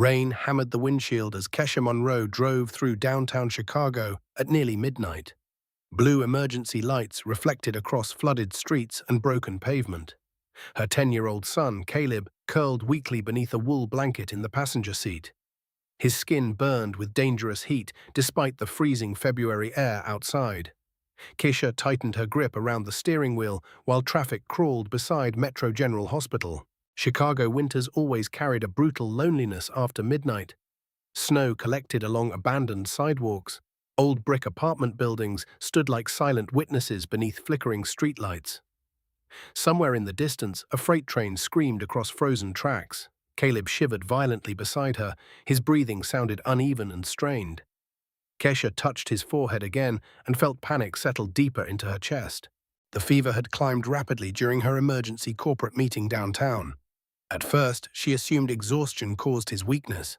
Rain hammered the windshield as Kesha Monroe drove through downtown Chicago at nearly midnight. Blue emergency lights reflected across flooded streets and broken pavement. Her 10-year-old son, Caleb, curled weakly beneath a wool blanket in the passenger seat. His skin burned with dangerous heat despite the freezing February air outside. Kesha tightened her grip around the steering wheel while traffic crawled beside Metro General Hospital. Chicago winters always carried a brutal loneliness after midnight. Snow collected along abandoned sidewalks. Old brick apartment buildings stood like silent witnesses beneath flickering streetlights. Somewhere in the distance, a freight train screamed across frozen tracks. Caleb shivered violently beside her. His breathing sounded uneven and strained. Kesha touched his forehead again and felt panic settle deeper into her chest. The fever had climbed rapidly during her emergency corporate meeting downtown. At first, she assumed exhaustion caused his weakness.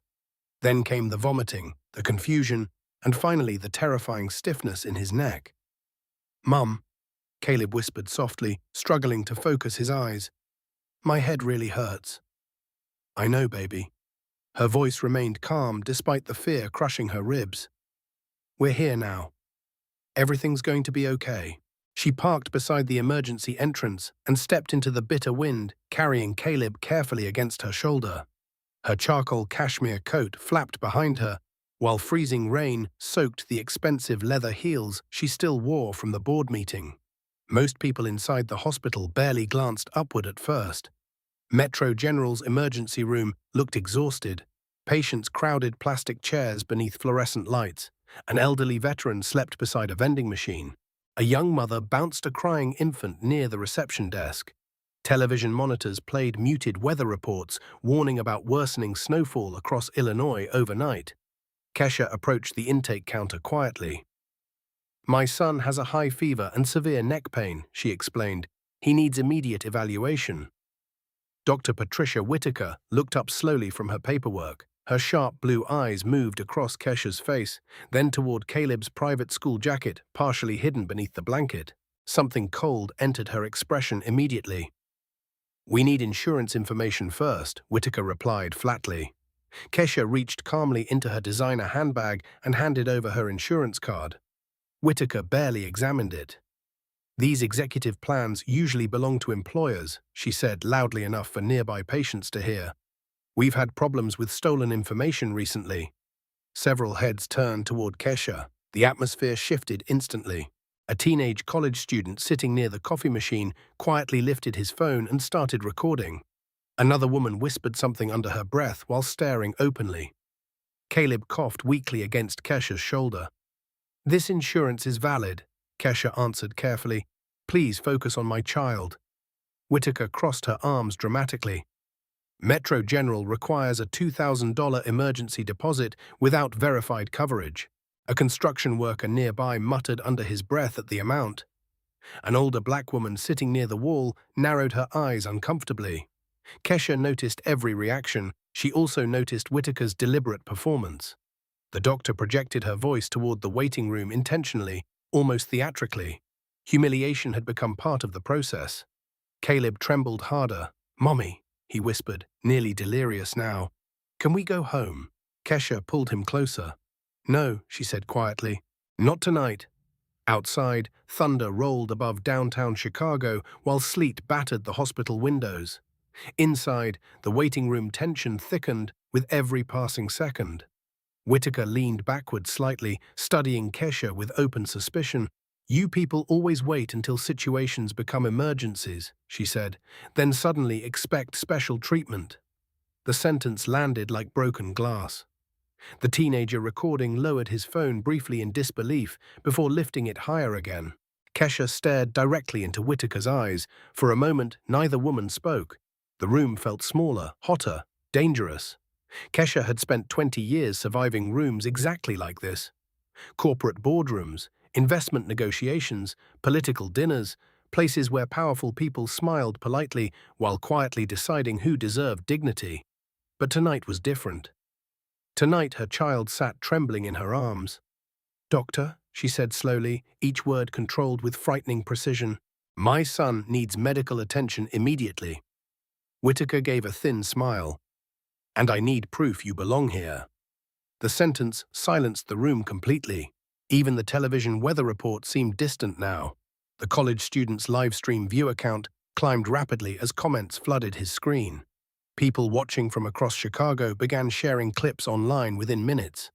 Then came the vomiting, the confusion, and finally the terrifying stiffness in his neck. "Mum," Caleb whispered softly, struggling to focus his eyes. "My head really hurts." "I know, baby." Her voice remained calm despite the fear crushing her ribs. "We're here now. Everything's going to be okay." She parked beside the emergency entrance and stepped into the bitter wind, carrying Caleb carefully against her shoulder. Her charcoal cashmere coat flapped behind her, while freezing rain soaked the expensive leather heels she still wore from the board meeting. Most people inside the hospital barely glanced upward at first. Metro General's emergency room looked exhausted. Patients crowded plastic chairs beneath fluorescent lights. An elderly veteran slept beside a vending machine. A young mother bounced a crying infant near the reception desk. Television monitors played muted weather reports warning about worsening snowfall across Illinois overnight. Kesha approached the intake counter quietly. "My son has a high fever and severe neck pain," she explained. "He needs immediate evaluation." Dr. Patricia Whitaker looked up slowly from her paperwork. Her sharp blue eyes moved across Kesha's face, then toward Caleb's private school jacket, partially hidden beneath the blanket. Something cold entered her expression immediately. "We need insurance information first," Whitaker replied flatly. Kesha reached calmly into her designer handbag and handed over her insurance card. Whitaker barely examined it. "These executive plans usually belong to employers," she said loudly enough for nearby patients to hear. "We've had problems with stolen information recently." Several heads turned toward Kesha. The atmosphere shifted instantly. A teenage college student sitting near the coffee machine quietly lifted his phone and started recording. Another woman whispered something under her breath while staring openly. Caleb coughed weakly against Kesha's shoulder. "This insurance is valid," Kesha answered carefully. "Please focus on my child." Whitaker crossed her arms dramatically. "Metro General requires a $2,000 emergency deposit without verified coverage." A construction worker nearby muttered under his breath at the amount. An older black woman sitting near the wall narrowed her eyes uncomfortably. Kesha noticed every reaction. She also noticed Whitaker's deliberate performance. The doctor projected her voice toward the waiting room intentionally, almost theatrically. Humiliation had become part of the process. Caleb trembled harder. "Mommy," he whispered, nearly delirious now. "Can we go home?" Kesha pulled him closer. "No," she said quietly. "Not tonight." Outside, thunder rolled above downtown Chicago while sleet battered the hospital windows. Inside, the waiting room tension thickened with every passing second. Whitaker leaned backward slightly, studying Kesha with open suspicion. "You people always wait until situations become emergencies," she said, "then suddenly expect special treatment." The sentence landed like broken glass. The teenager recording lowered his phone briefly in disbelief before lifting it higher again. Kesha stared directly into Whitaker's eyes. For a moment, neither woman spoke. The room felt smaller, hotter, dangerous. Kesha had spent 20 years surviving rooms exactly like this. Corporate boardrooms, investment negotiations, political dinners, places where powerful people smiled politely while quietly deciding who deserved dignity. But tonight was different. Tonight her child sat trembling in her arms. "Doctor," she said slowly, each word controlled with frightening precision, "my son needs medical attention immediately." Whitaker gave a thin smile. And I need proof you belong here. The sentence silenced the room completely. Even the television weather report seemed distant now. The college student's livestream view account climbed rapidly as comments flooded his screen. People watching from across Chicago began sharing clips online within minutes.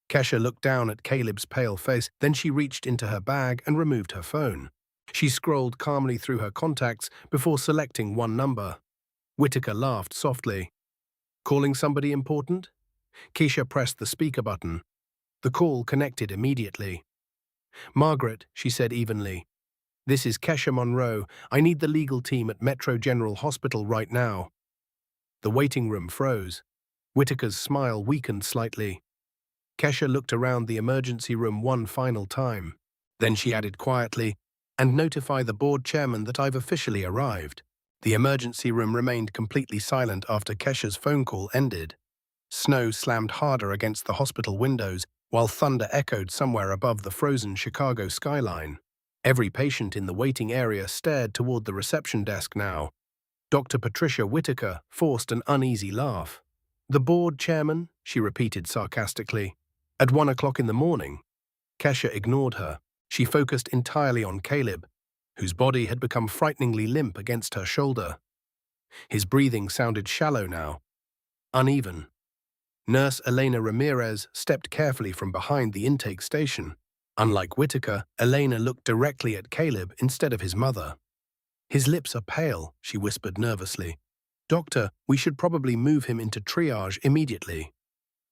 Kesha looked down at Caleb's pale face, then she reached into her bag and removed her phone. She scrolled calmly through her contacts before selecting one number. Whitaker laughed softly. Calling somebody important? Kesha pressed the speaker button. The call connected immediately. Margaret, she said evenly. This is Kesha Monroe. I need the legal team at Metro General Hospital right now. The waiting room froze. Whitaker's smile weakened slightly. Kesha looked around the emergency room one final time. Then she added quietly, and notify the board chairman that I've officially arrived. The emergency room remained completely silent after Kesha's phone call ended. Snow slammed harder against the hospital windows, while thunder echoed somewhere above the frozen Chicago skyline. Every patient in the waiting area stared toward the reception desk now. Dr. Patricia Whitaker forced an uneasy laugh. The board chairman, she repeated sarcastically. At 1 o'clock in the morning. Kesha ignored her. She focused entirely on Caleb, whose body had become frighteningly limp against her shoulder. His breathing sounded shallow now, uneven. Nurse Elena Ramirez stepped carefully from behind the intake station. Unlike Whitaker, Elena looked directly at Caleb instead of his mother. His lips are pale, she whispered nervously. Doctor, we should probably move him into triage immediately.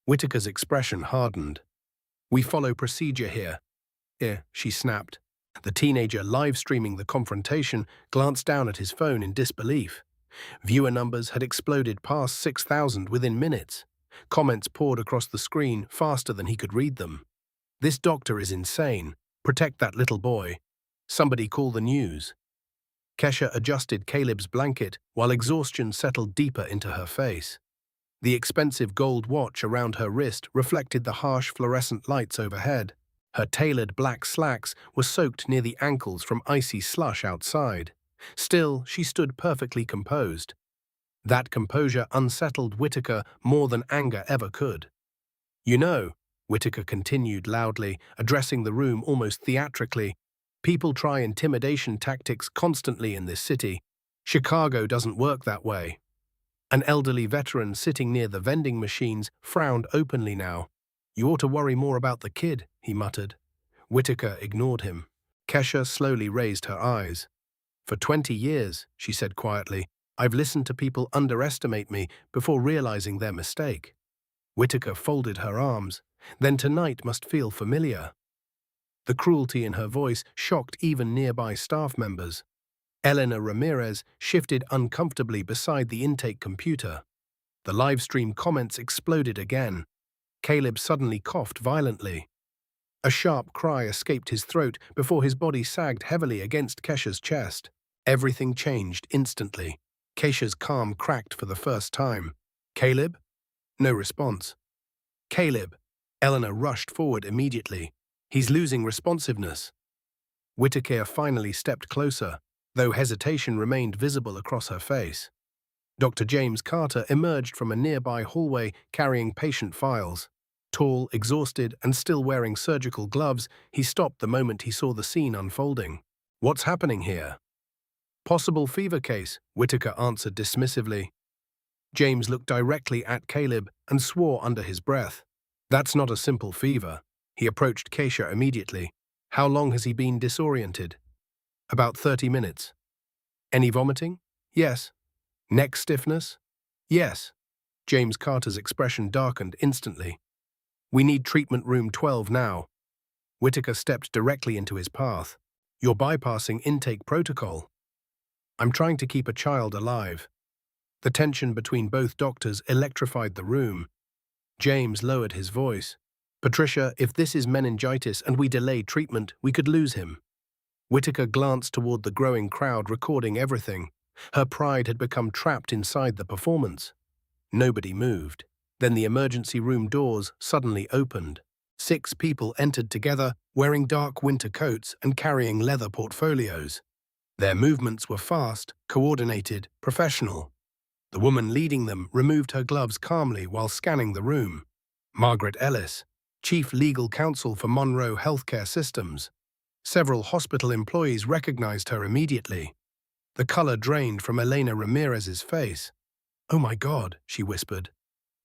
Whitaker's expression hardened. We follow procedure here. She snapped. The teenager live streaming the confrontation glanced down at his phone in disbelief. Viewer numbers had exploded past 6,000 within minutes. Comments poured across the screen faster than he could read them. This doctor is insane. Protect that little boy. Somebody call the news. Kesha adjusted Caleb's blanket while exhaustion settled deeper into her face. The expensive gold watch around her wrist reflected the harsh fluorescent lights overhead. Her tailored black slacks were soaked near the ankles from icy slush outside. Still, she stood perfectly composed. That composure unsettled Whitaker more than anger ever could. You know, Whitaker continued loudly, addressing the room almost theatrically, people try intimidation tactics constantly in this city. Chicago doesn't work that way. An elderly veteran sitting near the vending machines frowned openly now. You ought to worry more about the kid, he muttered. Whitaker ignored him. Kesha slowly raised her eyes. For 20 years, she said quietly, I've listened to people underestimate me before realizing their mistake. Whitaker folded her arms. Then tonight must feel familiar. The cruelty in her voice shocked even nearby staff members. Elena Ramirez shifted uncomfortably beside the intake computer. The livestream comments exploded again. Caleb suddenly coughed violently. A sharp cry escaped his throat before his body sagged heavily against Kesha's chest. Everything changed instantly. Kesha's calm cracked for the first time. Caleb? No response. Caleb. Eleanor rushed forward immediately. He's losing responsiveness. Whitaker finally stepped closer, though hesitation remained visible across her face. Dr. James Carter emerged from a nearby hallway carrying patient files. Tall, exhausted, and still wearing surgical gloves, he stopped the moment he saw the scene unfolding. What's happening here? Possible fever case, Whitaker answered dismissively. James looked directly at Caleb and swore under his breath. That's not a simple fever. He approached Kesha immediately. How long has he been disoriented? About 30 minutes. Any vomiting? Yes. Neck stiffness? Yes. James Carter's expression darkened instantly. We need treatment room 12 now. Whitaker stepped directly into his path. You're bypassing intake protocol. I'm trying to keep a child alive. The tension between both doctors electrified the room. James lowered his voice. Patricia, if this is meningitis and we delay treatment, we could lose him. Whitaker glanced toward the growing crowd recording everything. Her pride had become trapped inside the performance. Nobody moved. Then the emergency room doors suddenly opened. 6 people entered together, wearing dark winter coats and carrying leather portfolios. Their movements were fast, coordinated, professional. The woman leading them removed her gloves calmly while scanning the room. Margaret Ellis, Chief Legal Counsel for Monroe Healthcare Systems. Several hospital employees recognized her immediately. The color drained from Elena Ramirez's face. "Oh my God," she whispered.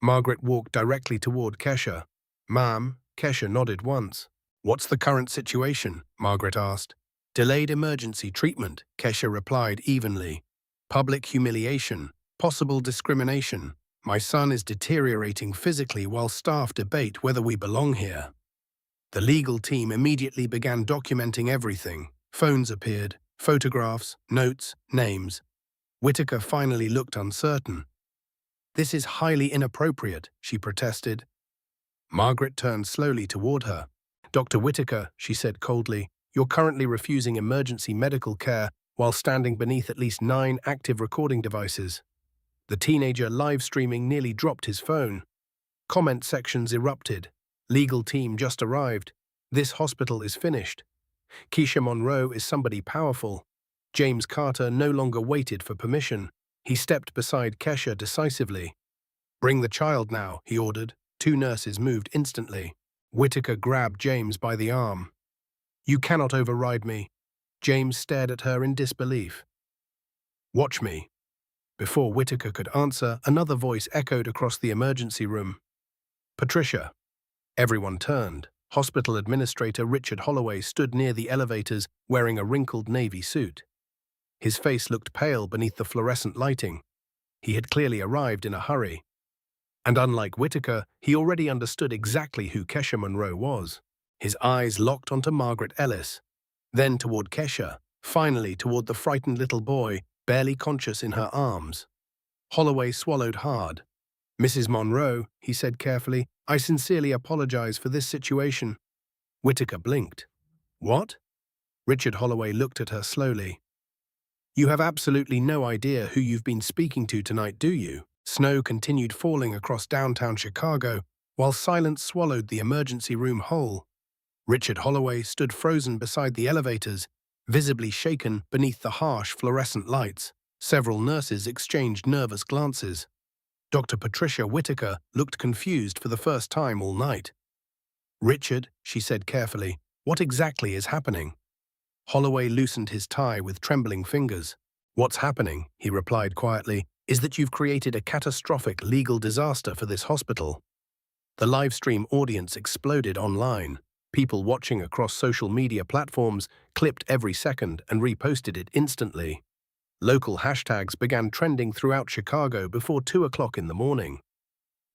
Margaret walked directly toward Kesha. "Ma'am," Kesha nodded once. "What's the current situation?" Margaret asked. "Delayed emergency treatment," Kesha replied evenly. "Public humiliation, possible discrimination. My son is deteriorating physically while staff debate whether we belong here." The legal team immediately began documenting everything. Phones appeared, photographs, notes, names. Whitaker finally looked uncertain. "This is highly inappropriate," she protested. Margaret turned slowly toward her. "Dr. Whitaker," she said coldly, "you're currently refusing emergency medical care while standing beneath at least 9 active recording devices." The teenager live streaming nearly dropped his phone. Comment sections erupted. "Legal team just arrived. This hospital is finished. Kesha Monroe is somebody powerful." James Carter no longer waited for permission. He stepped beside Kesha decisively. "Bring the child now," he ordered. 2 nurses moved instantly. Whitaker grabbed James by the arm. "You cannot override me." James stared at her in disbelief. "Watch me." Before Whitaker could answer, another voice echoed across the emergency room. "Patricia." Everyone turned. Hospital Administrator Richard Holloway stood near the elevators wearing a wrinkled navy suit. His face looked pale beneath the fluorescent lighting. He had clearly arrived in a hurry. And unlike Whitaker, he already understood exactly who Kesha Monroe was. His eyes locked onto Margaret Ellis, then toward Kesha, finally toward the frightened little boy, barely conscious in her arms. Holloway swallowed hard. "Mrs. Monroe," he said carefully, "I sincerely apologize for this situation." Whitaker blinked. "What?" Richard Holloway looked at her slowly. "You have absolutely no idea who you've been speaking to tonight, do you?" Snow continued falling across downtown Chicago, while silence swallowed the emergency room whole. Richard Holloway stood frozen beside the elevators, visibly shaken beneath the harsh fluorescent lights. Several nurses exchanged nervous glances. Dr. Patricia Whitaker looked confused for the first time all night. "Richard," she said carefully, "what exactly is happening?" Holloway loosened his tie with trembling fingers. "What's happening," he replied quietly, "is that you've created a catastrophic legal disaster for this hospital." The livestream audience exploded online. People watching across social media platforms clipped every second and reposted it instantly. Local hashtags began trending throughout Chicago before 2 o'clock in the morning.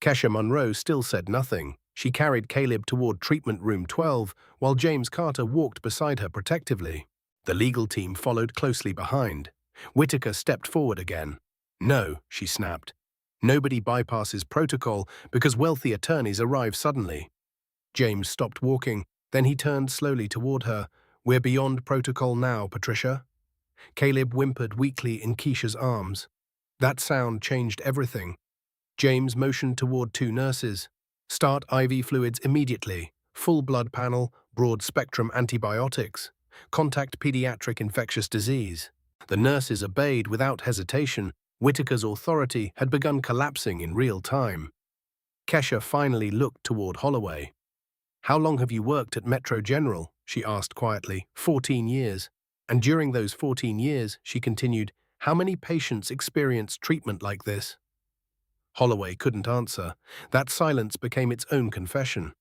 Kesha Monroe still said nothing. She carried Caleb toward treatment room 12, while James Carter walked beside her protectively. The legal team followed closely behind. Whitaker stepped forward again. "No," she snapped. "Nobody bypasses protocol because wealthy attorneys arrive suddenly." James stopped walking, then he turned slowly toward her. "We're beyond protocol now, Patricia." Caleb whimpered weakly in Kesha's arms. That sound changed everything. James motioned toward 2 nurses. "Start IV fluids immediately. Full blood panel, broad-spectrum antibiotics. Contact pediatric infectious disease." The nurses obeyed without hesitation. Whitaker's authority had begun collapsing in real time. Kesha finally looked toward Holloway. "How long have you worked at Metro General?" she asked quietly. 14 years. "And during those 14 years," she continued, "how many patients experienced treatment like this?" Holloway couldn't answer. That silence became its own confession.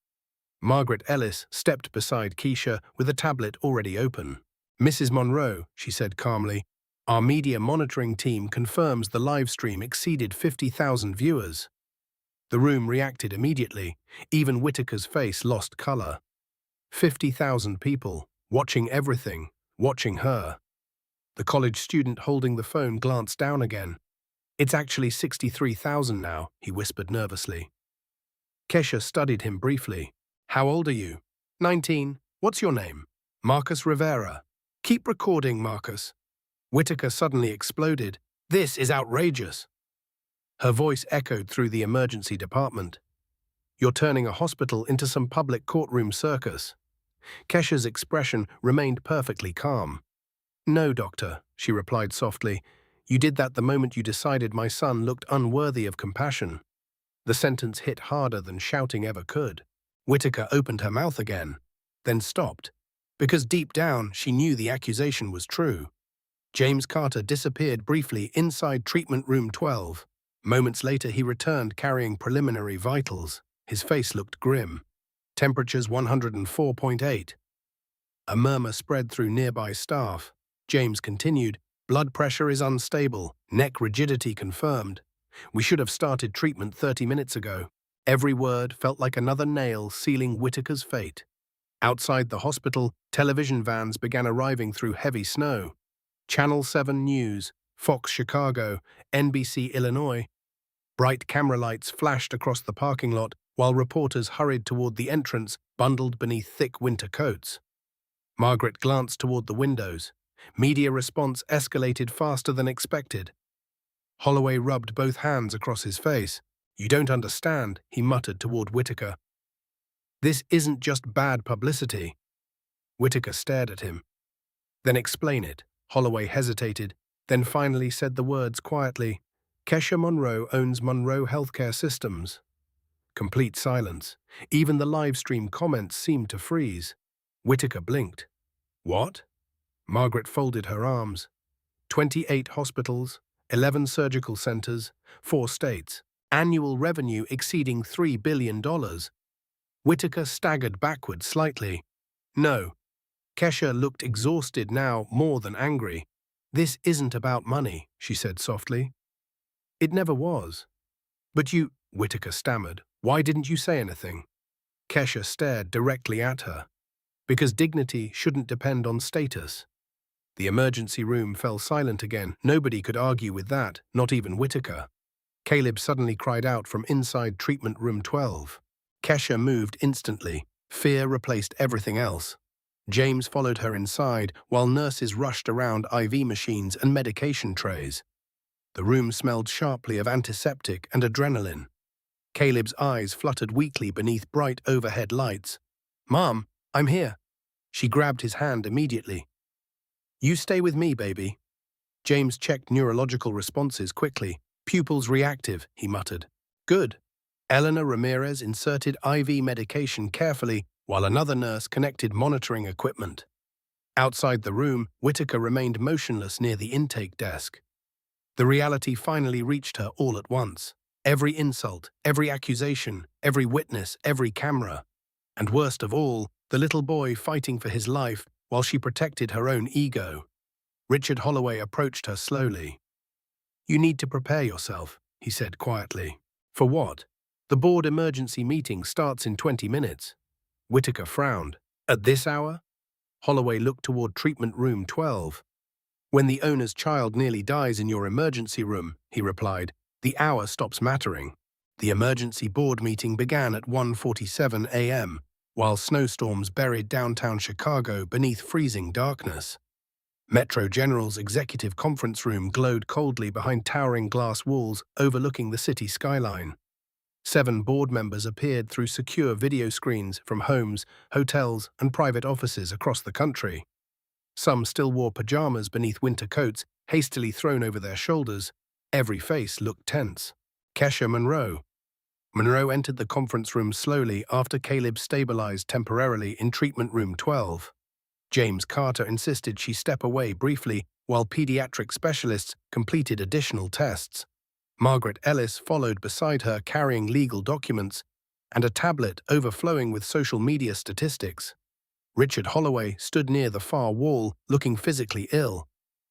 Margaret Ellis stepped beside Kesha with a tablet already open. "Mrs. Monroe," she said calmly, "our media monitoring team confirms the live stream exceeded 50,000 viewers." The room reacted immediately. Even Whitaker's face lost color. 50,000 people, watching everything, watching her. The college student holding the phone glanced down again. "It's actually 63,000 now," he whispered nervously. Kesha studied him briefly. "How old are you?" 19. "What's your name?" "Marcus Rivera." "Keep recording, Marcus." Whitaker suddenly exploded. "This is outrageous." Her voice echoed through the emergency department. "You're turning a hospital into some public courtroom circus." Kesha's expression remained perfectly calm. "No, doctor," she replied softly. You did that the moment you decided my son looked unworthy of compassion." The sentence hit harder than shouting ever could. Whitaker opened her mouth again, then stopped, because deep down she knew the accusation was true. James Carter disappeared briefly inside treatment room 12. Moments later he returned carrying preliminary vitals. His face looked grim. Temperatures 104.8. A murmur spread through nearby staff. James continued, "Blood pressure is unstable, neck rigidity confirmed. We should have started treatment 30 minutes ago." Every word felt like another nail sealing Whitaker's fate. Outside the hospital, television vans began arriving through heavy snow. Channel 7 News, Fox Chicago, NBC Illinois. Bright camera lights flashed across the parking lot while reporters hurried toward the entrance, bundled beneath thick winter coats. Margaret glanced toward the windows. Media response escalated faster than expected. Holloway rubbed both hands across his face. "You don't understand," he muttered toward Whitaker. "This isn't just bad publicity." Whitaker stared at him. "Then explain it." Holloway hesitated, then finally said the words quietly. "Kesha Monroe owns Monroe Healthcare Systems." Complete silence. Even the livestream comments seemed to freeze. Whitaker blinked. "What?" Margaret folded her arms. 28 hospitals, 11 surgical centers, 4 states. Annual revenue exceeding $3 billion. Whitaker staggered backward slightly. "No." Kesha looked exhausted now, more than angry. "This isn't about money," she said softly. "It never was." "But you," Whitaker stammered, "why didn't you say anything?" Kesha stared directly at her. "Because dignity shouldn't depend on status." The emergency room fell silent again. Nobody could argue with that, not even Whitaker. Caleb suddenly cried out from inside treatment room 12. Kesha moved instantly. Fear replaced everything else. James followed her inside, while nurses rushed around IV machines and medication trays. The room smelled sharply of antiseptic and adrenaline. Caleb's eyes fluttered weakly beneath bright overhead lights. "Mom, I'm here." She grabbed his hand immediately. "You stay with me, baby." James checked neurological responses quickly. "Pupils reactive," he muttered. "Good." Eleanor Ramirez inserted IV medication carefully while another nurse connected monitoring equipment. Outside the room, Whitaker remained motionless near the intake desk. The reality finally reached her all at once. Every insult, every accusation, every witness, every camera. And worst of all, the little boy fighting for his life while she protected her own ego. Richard Holloway approached her slowly. "You need to prepare yourself," he said quietly. "For what?" "The board emergency meeting starts in 20 minutes. Whitaker frowned. "At this hour?" Holloway looked toward treatment room 12. "When the owner's child nearly dies in your emergency room," he replied, "the hour stops mattering." The emergency board meeting began at 1:47 a.m., while snowstorms buried downtown Chicago beneath freezing darkness. Metro General's executive conference room glowed coldly behind towering glass walls overlooking the city skyline. 7 board members appeared through secure video screens from homes, hotels, and private offices across the country. Some still wore pajamas beneath winter coats hastily thrown over their shoulders. Every face looked tense. Kesha Monroe. Monroe entered the conference room slowly after Caleb stabilized temporarily in treatment room 12. James Carter insisted she step away briefly while pediatric specialists completed additional tests. Margaret Ellis followed beside her carrying legal documents and a tablet overflowing with social media statistics. Richard Holloway stood near the far wall, looking physically ill.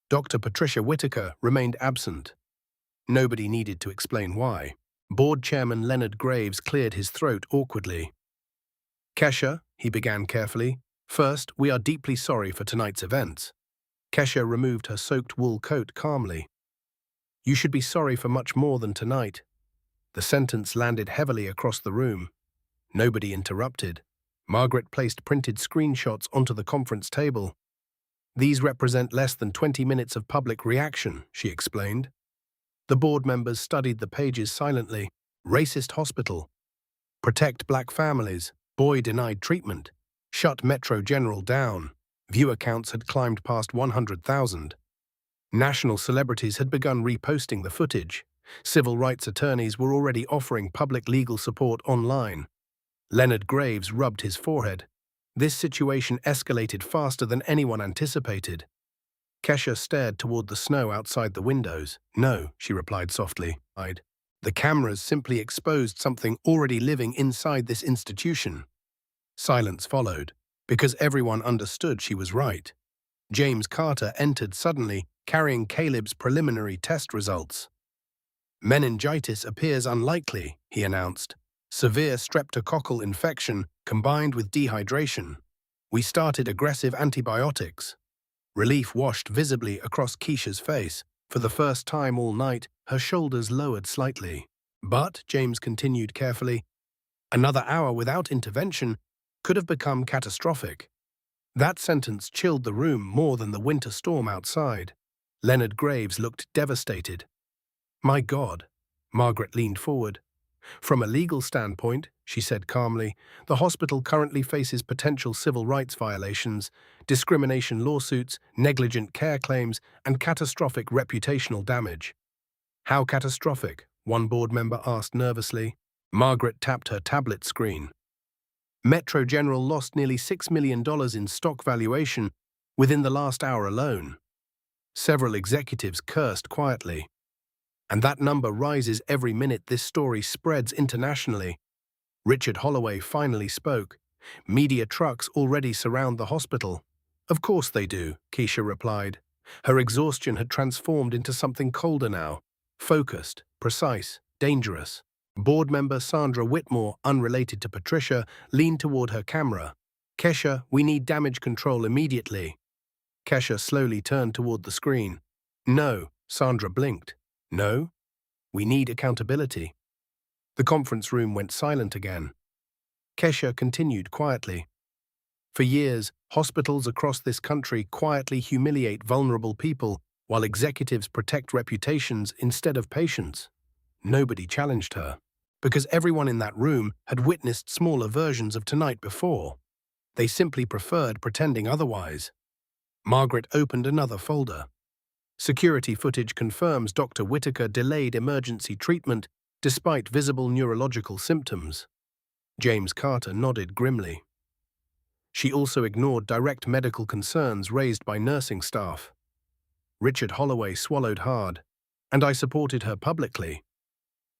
Dr. Patricia Whitaker remained absent. Nobody needed to explain why. Board Chairman Leonard Graves cleared his throat awkwardly. "Kesha," he began carefully, "first, we are deeply sorry for tonight's events." Kesha removed her soaked wool coat calmly. "You should be sorry for much more than tonight." The sentence landed heavily across the room. Nobody interrupted. Margaret placed printed screenshots onto the conference table. "These represent less than 20 minutes of public reaction," she explained. The board members studied the pages silently. "Racist hospital. Protect black families. Boy denied treatment. Shut Metro General down." Viewer counts had climbed past 100,000. National celebrities had begun reposting the footage. Civil rights attorneys were already offering public legal support online. Leonard Graves rubbed his forehead. This situation escalated faster than anyone anticipated. Kesha stared toward the snow outside the windows. "No," she replied softly. "The cameras simply exposed something already living inside this institution." Silence followed, because everyone understood she was right. James Carter entered suddenly, carrying Caleb's preliminary test results. "Meningitis appears unlikely," he announced. "Severe streptococcal infection combined with dehydration. We started aggressive antibiotics." Relief washed visibly across Kesha's face. For the first time all night, her shoulders lowered slightly. "But," James continued carefully, "another hour without intervention could have become catastrophic." That sentence chilled the room more than the winter storm outside. Leonard Graves looked devastated. "My God." Margaret leaned forward. "From a legal standpoint," she said calmly, "the hospital currently faces potential civil rights violations, discrimination lawsuits, negligent care claims, and catastrophic reputational damage." "How catastrophic?" one board member asked nervously. Margaret tapped her tablet screen. "Metro General lost nearly $6 million in stock valuation within the last hour alone." Several executives cursed quietly. "And that number rises every minute this story spreads internationally." Richard Holloway finally spoke. "Media trucks already surround the hospital." "Of course they do," Kesha replied. Her exhaustion had transformed into something colder now. Focused, precise, dangerous. Board member Sandra Whitmore, unrelated to Patricia, leaned toward her camera. "Kesha, we need damage control immediately." Kesha slowly turned toward the screen. "No," Sandra blinked. "No? We need accountability." The conference room went silent again. Kesha continued quietly. "For years, hospitals across this country quietly humiliate vulnerable people while executives protect reputations instead of patients." Nobody challenged her, because everyone in that room had witnessed smaller versions of tonight before. They simply preferred pretending otherwise. Margaret opened another folder. Security footage confirms Dr. Whitaker delayed emergency treatment despite visible neurological symptoms. James Carter nodded grimly. She also ignored direct medical concerns raised by nursing staff. Richard Holloway swallowed hard, "And I supported her publicly."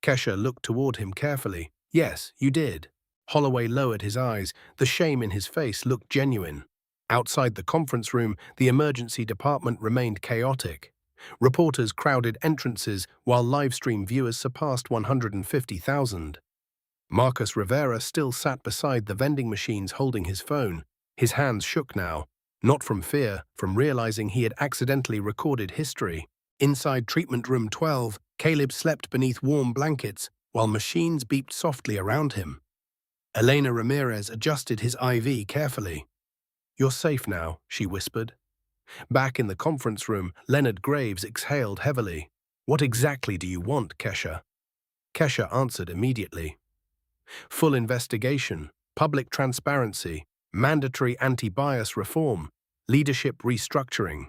Kesha looked toward him carefully. "Yes, you did." Holloway lowered his eyes. The shame in his face looked genuine. Outside the conference room, the emergency department remained chaotic. Reporters crowded entrances while livestream viewers surpassed 150,000. Marcus Rivera still sat beside the vending machines holding his phone. His hands shook now, not from fear, from realizing he had accidentally recorded history. Inside treatment room 12, Caleb slept beneath warm blankets while machines beeped softly around him. Elena Ramirez adjusted his IV carefully. "You're safe now," she whispered. Back in the conference room, Leonard Graves exhaled heavily. "What exactly do you want, Kesha?" Kesha answered immediately. "Full investigation, public transparency, mandatory anti-bias reform, leadership restructuring."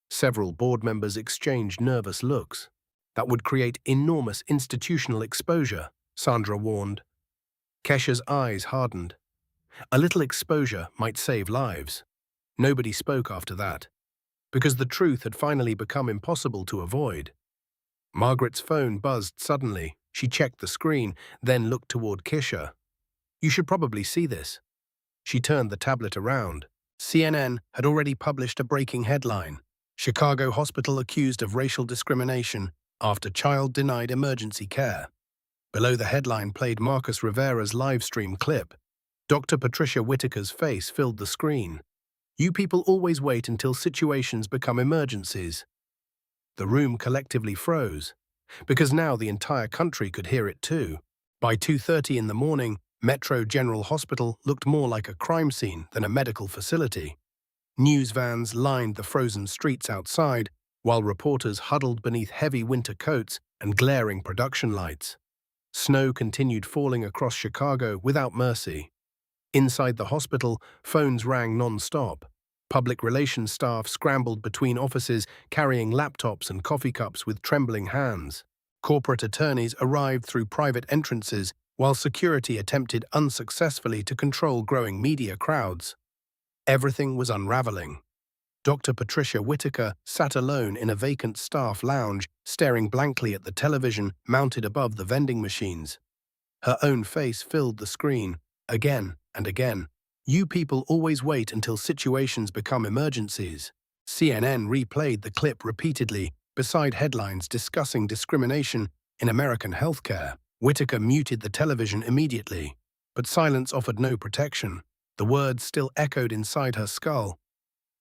Several board members exchanged nervous looks. "That would create enormous institutional exposure," Sandra warned. Kesha's eyes hardened. A little exposure might save lives. Nobody spoke after that, because the truth had finally become impossible to avoid. Margaret's phone buzzed suddenly. She checked the screen, then looked toward Kesha. "You should probably see this." She turned the tablet around. CNN had already published a breaking headline: "Chicago Hospital accused of racial discrimination after child denied emergency care." Below the headline played Marcus Rivera's livestream clip. Dr. Patricia Whitaker's face filled the screen. "You people always wait until situations become emergencies." The room collectively froze, because now the entire country could hear it too. By 2:30 in the morning, Metro General Hospital looked more like a crime scene than a medical facility. News vans lined the frozen streets outside, while reporters huddled beneath heavy winter coats and glaring production lights. Snow continued falling across Chicago without mercy. Inside the hospital, phones rang non-stop. Public relations staff scrambled between offices, carrying laptops and coffee cups with trembling hands. Corporate attorneys arrived through private entrances, while security attempted unsuccessfully to control growing media crowds. Everything was unraveling. Dr. Patricia Whitaker sat alone in a vacant staff lounge, staring blankly at the television mounted above the vending machines. Her own face filled the screen, again and again. "You people always wait until situations become emergencies." CNN replayed the clip repeatedly, beside headlines discussing discrimination in American healthcare. Whitaker muted the television immediately, but silence offered no protection. The words still echoed inside her skull.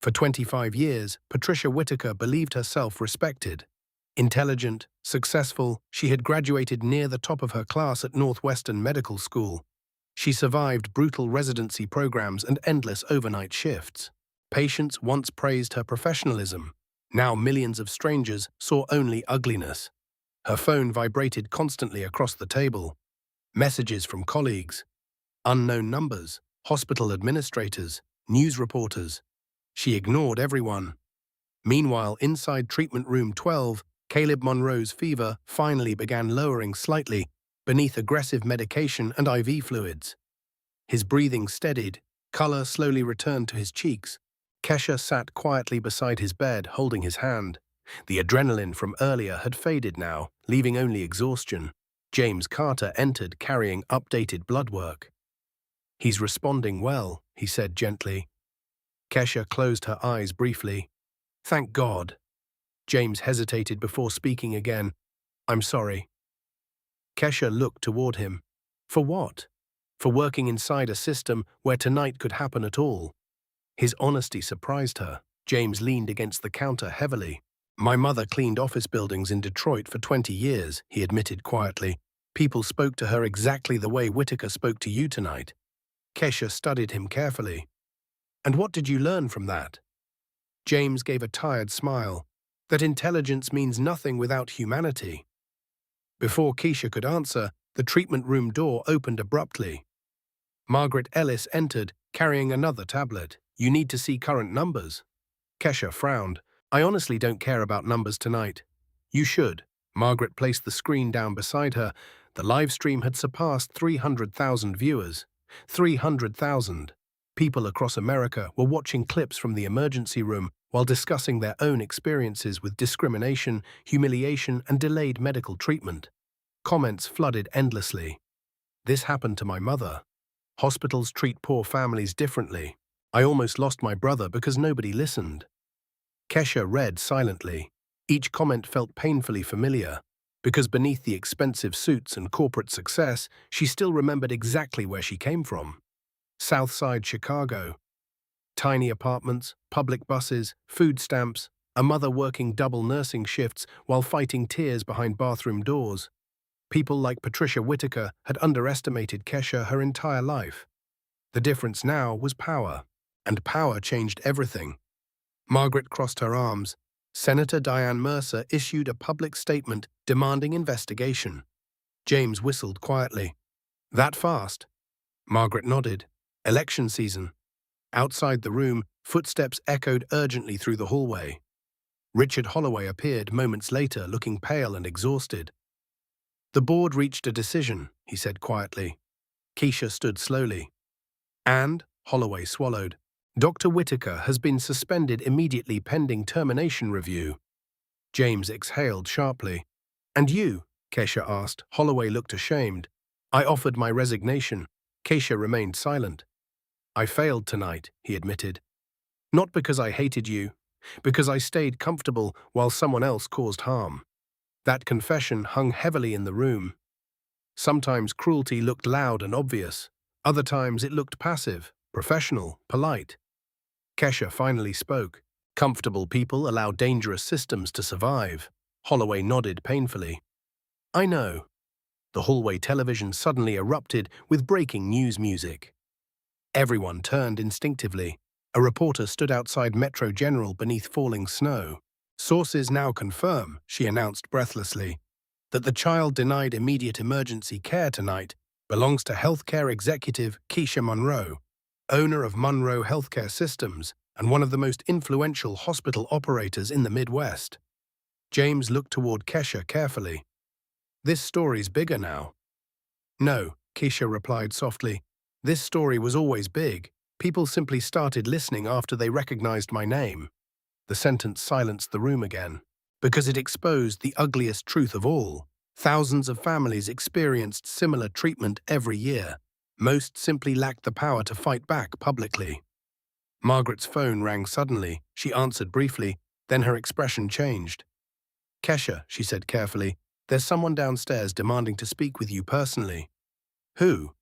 For 25 years, Patricia Whitaker believed herself respected. Intelligent, successful, she had graduated near the top of her class at Northwestern Medical School. She survived brutal residency programs and endless overnight shifts. Patients once praised her professionalism. Now millions of strangers saw only ugliness. Her phone vibrated constantly across the table. Messages from colleagues, unknown numbers, hospital administrators, news reporters. She ignored everyone. Meanwhile, inside treatment room 12, Caleb Monroe's fever finally began lowering slightly beneath aggressive medication and IV fluids. His breathing steadied, color slowly returned to his cheeks. Kesha sat quietly beside his bed, holding his hand. The adrenaline from earlier had faded now, leaving only exhaustion. James Carter entered, carrying updated blood work. "He's responding well," he said gently. Kesha closed her eyes briefly. "Thank God." James hesitated before speaking again. "I'm sorry." Kesha looked toward him. For what? For working inside a system where tonight could happen at all. His honesty surprised her. James leaned against the counter heavily. "My mother cleaned office buildings in Detroit for 20 years, he admitted quietly. People spoke to her exactly the way Whitaker spoke to you tonight. Kesha studied him carefully. "And what did you learn from that?" James gave a tired smile. "That intelligence means nothing without humanity." Before Kesha could answer, the treatment room door opened abruptly. Margaret Ellis entered, carrying another tablet. "You need to see current numbers." Kesha frowned. "I honestly don't care about numbers tonight." "You should." Margaret placed the screen down beside her. The live stream had surpassed 300,000 viewers. 300,000. People across America were watching clips from the emergency room while discussing their own experiences with discrimination, humiliation, and delayed medical treatment. Comments flooded endlessly. "This happened to my mother." "Hospitals treat poor families differently." "I almost lost my brother because nobody listened." Kesha read silently. Each comment felt painfully familiar, because beneath the expensive suits and corporate success, she still remembered exactly where she came from. South Side Chicago. Tiny apartments, public buses, food stamps, a mother working double nursing shifts while fighting tears behind bathroom doors. People like Patricia Whitaker had underestimated Kesha her entire life. The difference now was power, and power changed everything. Margaret crossed her arms. Senator Diane Mercer issued a public statement demanding investigation. James whistled quietly. "That fast?" Margaret nodded. "Election season." Outside the room, footsteps echoed urgently through the hallway. Richard Holloway appeared moments later, looking pale and exhausted. "The board reached a decision," he said quietly. Kesha stood slowly. "And," Holloway swallowed, "Dr. Whitaker has been suspended immediately pending termination review." James exhaled sharply. "And you?" Kesha asked. Holloway looked ashamed. "I offered my resignation." Kesha remained silent. "I failed tonight," he admitted. "Not because I hated you, because I stayed comfortable while someone else caused harm." That confession hung heavily in the room. Sometimes cruelty looked loud and obvious. Other times it looked passive, professional, polite. Kesha finally spoke. "Comfortable people allow dangerous systems to survive." Holloway nodded painfully. "I know." The hallway television suddenly erupted with breaking news music. Everyone turned instinctively. A reporter stood outside Metro General beneath falling snow. "Sources now confirm," she announced breathlessly, "that the child denied immediate emergency care tonight belongs to healthcare executive Kesha Monroe, owner of Monroe Healthcare Systems, and one of the most influential hospital operators in the Midwest. James looked toward Kesha carefully. This story's bigger now. No, Kesha replied softly. This story was always big. People simply started listening after they recognized my name. The sentence silenced the room again, because it exposed the ugliest truth of all. Thousands of families experienced similar treatment every year. Most simply lacked the power to fight back publicly. Margaret's phone rang suddenly. She answered briefly, then her expression changed. Kesha, she said carefully, there's someone downstairs demanding to speak with you personally. Who?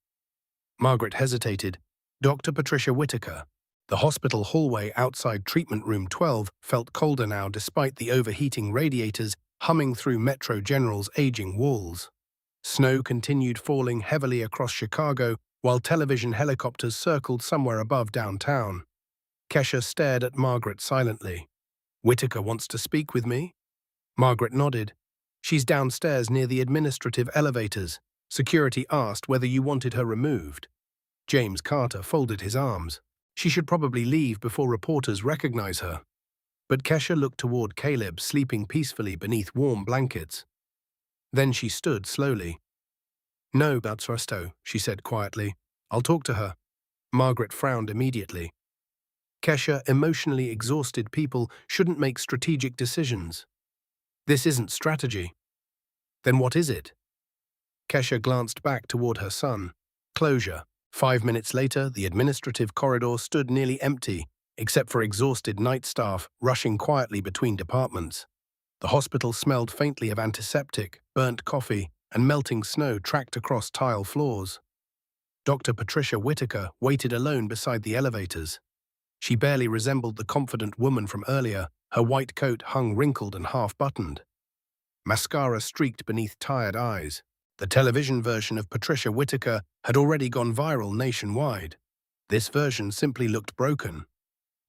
Margaret hesitated. Dr. Patricia Whitaker. The hospital hallway outside treatment room 12 felt colder now despite the overheating radiators humming through Metro General's aging walls. Snow continued falling heavily across Chicago while television helicopters circled somewhere above downtown. Kesha stared at Margaret silently. Whitaker wants to speak with me? Margaret nodded. She's downstairs near the administrative elevators. Security asked whether you wanted her removed. James Carter folded his arms. She should probably leave before reporters recognize her. But Kesha looked toward Caleb sleeping peacefully beneath warm blankets. Then she stood slowly. No, Batsrasto, she said quietly. I'll talk to her. Margaret frowned immediately. Kesha, emotionally exhausted people shouldn't make strategic decisions. This isn't strategy. Then what is it? Kesha glanced back toward her son. Closure. 5 minutes later, the administrative corridor stood nearly empty, except for exhausted night staff rushing quietly between departments. The hospital smelled faintly of antiseptic, burnt coffee, and melting snow tracked across tile floors. Dr. Patricia Whitaker waited alone beside the elevators. She barely resembled the confident woman from earlier. Her white coat hung wrinkled and half-buttoned. Mascara streaked beneath tired eyes. The television version of Patricia Whitaker had already gone viral nationwide. This version simply looked broken.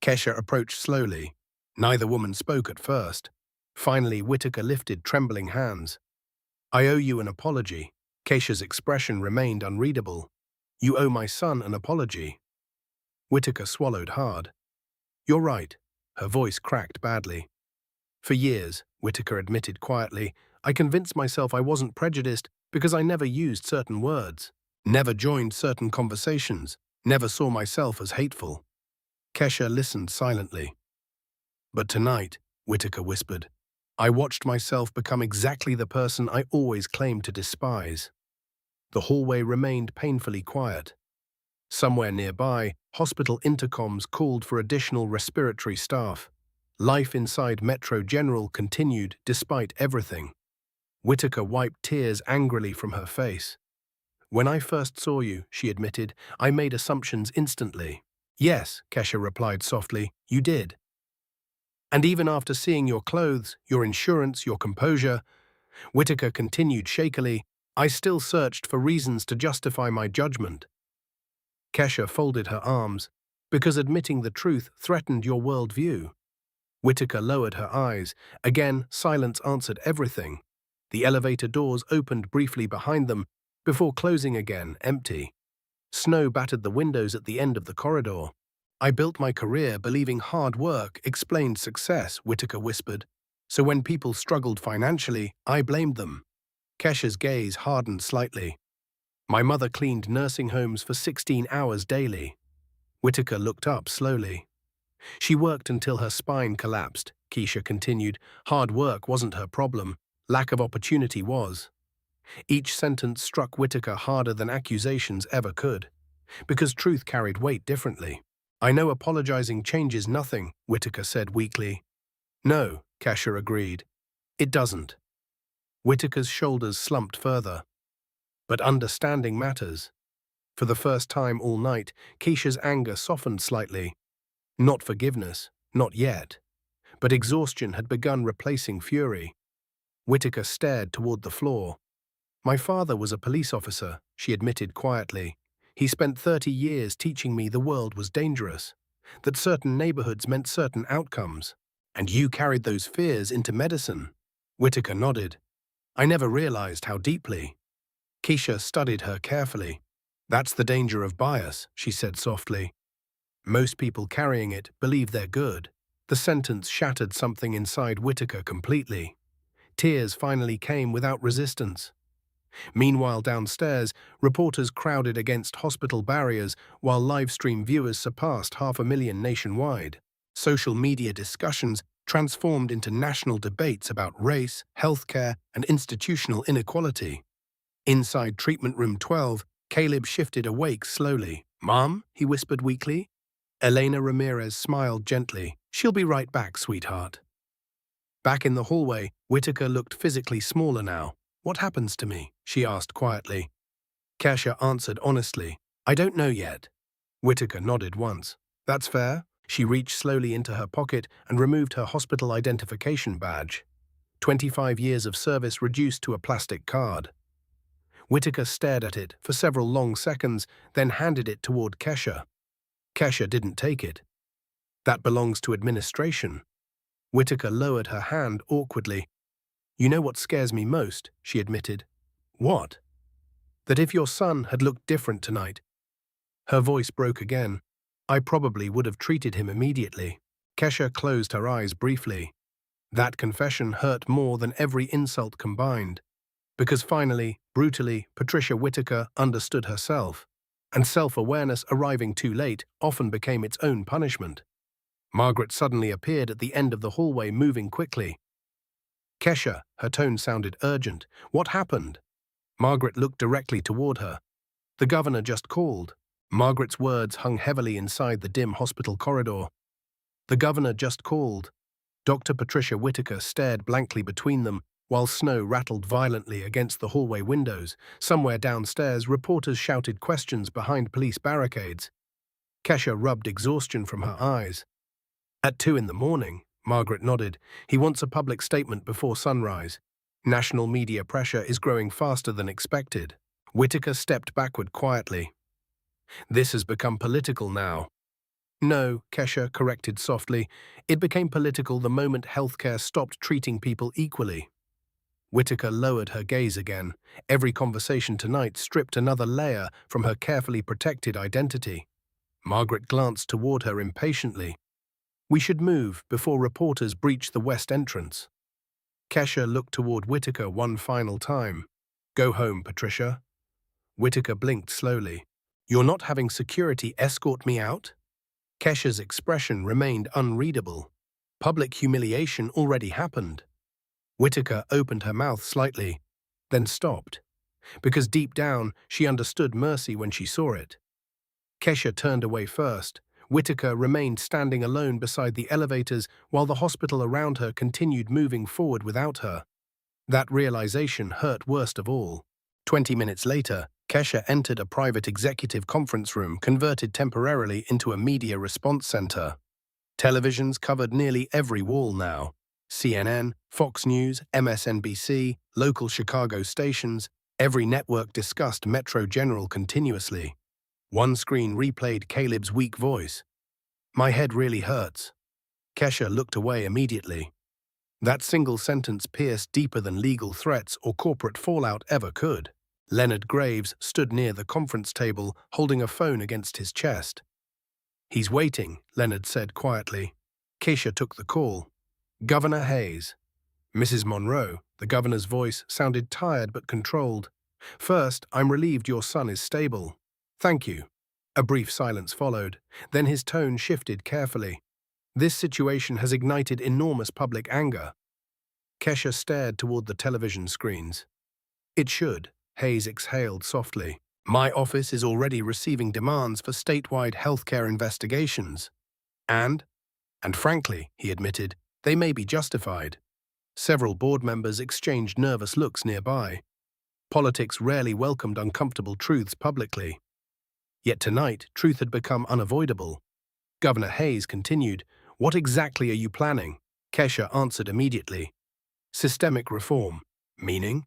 Kesha approached slowly. Neither woman spoke at first. Finally, Whitaker lifted trembling hands. I owe you an apology. Kesha's expression remained unreadable. You owe my son an apology. Whitaker swallowed hard. You're right. Her voice cracked badly. For years, Whitaker admitted quietly, I convinced myself I wasn't prejudiced because I never used certain words, never joined certain conversations, never saw myself as hateful. Kesha listened silently. But tonight, Whitaker whispered, I watched myself become exactly the person I always claimed to despise. The hallway remained painfully quiet. Somewhere nearby, hospital intercoms called for additional respiratory staff. Life inside Metro General continued despite everything. Whitaker wiped tears angrily from her face. When I first saw you, she admitted, I made assumptions instantly. Yes, Kesha replied softly, you did. And even after seeing your clothes, your insurance, your composure, Whitaker continued shakily, I still searched for reasons to justify my judgment. Kesha folded her arms, because admitting the truth threatened your worldview. Whitaker lowered her eyes. Again, silence answered everything. The elevator doors opened briefly behind them, before closing again, empty. Snow battered the windows at the end of the corridor. I built my career believing hard work explained success, Whitaker whispered. So when people struggled financially, I blamed them. Kesha's gaze hardened slightly. My mother cleaned nursing homes for 16 hours daily. Whitaker looked up slowly. She worked until her spine collapsed, Kesha continued. Hard work wasn't her problem. Lack of opportunity was. Each sentence struck Whitaker harder than accusations ever could, because truth carried weight differently. I know apologizing changes nothing, Whitaker said weakly. No, Kesha agreed. It doesn't. Whitaker's shoulders slumped further. But understanding matters. For the first time all night, Kesha's anger softened slightly. Not forgiveness, not yet. But exhaustion had begun replacing fury. Whitaker stared toward the floor. My father was a police officer, she admitted quietly. He spent 30 years teaching me the world was dangerous, that certain neighborhoods meant certain outcomes. And you carried those fears into medicine. Whitaker nodded. I never realized how deeply. Kesha studied her carefully. That's the danger of bias, she said softly. Most people carrying it believe they're good. The sentence shattered something inside Whitaker completely. Tears finally came without resistance. Meanwhile, downstairs, reporters crowded against hospital barriers while livestream viewers surpassed 500,000 nationwide. Social media discussions transformed into national debates about race, healthcare, and institutional inequality. Inside treatment room 12, Caleb shifted awake slowly. "Mom?" he whispered weakly. Elena Ramirez smiled gently. "She'll be right back, sweetheart." Back in the hallway, Whitaker looked physically smaller now. "What happens to me?" she asked quietly. Kesha answered honestly, "I don't know yet." Whitaker nodded once. "That's fair." She reached slowly into her pocket and removed her hospital identification badge. 25 years of service reduced to a plastic card. Whitaker stared at it for several long seconds, then handed it toward Kesha. Kesha didn't take it. "That belongs to administration." Whitaker lowered her hand awkwardly. "You know what scares me most," she admitted. "What?" "That if your son had looked different tonight." Her voice broke again. "I probably would have treated him immediately." Kesha closed her eyes briefly. That confession hurt more than every insult combined. Because finally, brutally, Patricia Whitaker understood herself. And self-awareness arriving too late often became its own punishment. Margaret suddenly appeared at the end of the hallway, moving quickly. "Kesha," her tone sounded urgent. "What happened?" Margaret looked directly toward her. "The governor just called." Margaret's words hung heavily inside the dim hospital corridor. "The governor just called." Dr. Patricia Whitaker stared blankly between them while snow rattled violently against the hallway windows. Somewhere downstairs, reporters shouted questions behind police barricades. Kesha rubbed exhaustion from her eyes. "At 2 in the morning, Margaret nodded. "He wants a public statement before sunrise. National media pressure is growing faster than expected." Whitaker stepped backward quietly. "This has become political now." "No," Kesha corrected softly. "It became political the moment healthcare stopped treating people equally." Whitaker lowered her gaze again. Every conversation tonight stripped another layer from her carefully protected identity. Margaret glanced toward her impatiently. "We should move before reporters breach the west entrance." Kesha looked toward Whitaker one final time. "Go home, Patricia." Whitaker blinked slowly. "You're not having security escort me out?" Kesha's expression remained unreadable. Public humiliation already happened. Whitaker opened her mouth slightly, then stopped, because deep down she understood mercy when she saw it. Kesha turned away first. Whitaker remained standing alone beside the elevators while the hospital around her continued moving forward without her. That realization hurt worst of all. 20 minutes later, Kesha entered a private executive conference room converted temporarily into a media response center. Televisions covered nearly every wall now. CNN, Fox News, MSNBC, local Chicago stations, every network discussed Metro General continuously. One screen replayed Caleb's weak voice. "My head really hurts." Kesha looked away immediately. That single sentence pierced deeper than legal threats or corporate fallout ever could. Leonard Graves stood near the conference table, holding a phone against his chest. "He's waiting," Leonard said quietly. Kesha took the call. "Governor Hayes." "Mrs. Monroe," the governor's voice sounded tired but controlled. "First, I'm relieved your son is stable." "Thank you." A brief silence followed. Then his tone shifted carefully. "This situation has ignited enormous public anger." Kesha stared toward the television screens. "It should," Hayes exhaled softly. "My office is already receiving demands for statewide healthcare investigations. And frankly," he admitted, "they may be justified." Several board members exchanged nervous looks nearby. Politics rarely welcomed uncomfortable truths publicly. Yet tonight, truth had become unavoidable. Governor Hayes continued, "What exactly are you planning?" Kesha answered immediately. "Systemic reform." "Meaning?"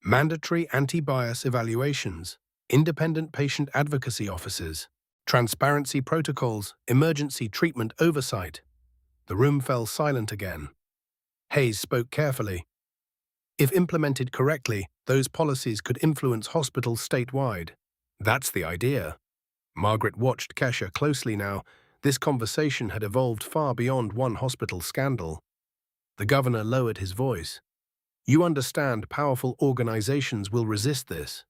"Mandatory anti-bias evaluations, independent patient advocacy offices, transparency protocols, emergency treatment oversight." The room fell silent again. Hayes spoke carefully. "If implemented correctly, those policies could influence hospitals statewide." "That's the idea." Margaret watched Kesha closely now. This conversation had evolved far beyond one hospital scandal. The governor lowered his voice. "You understand powerful organizations will resist this."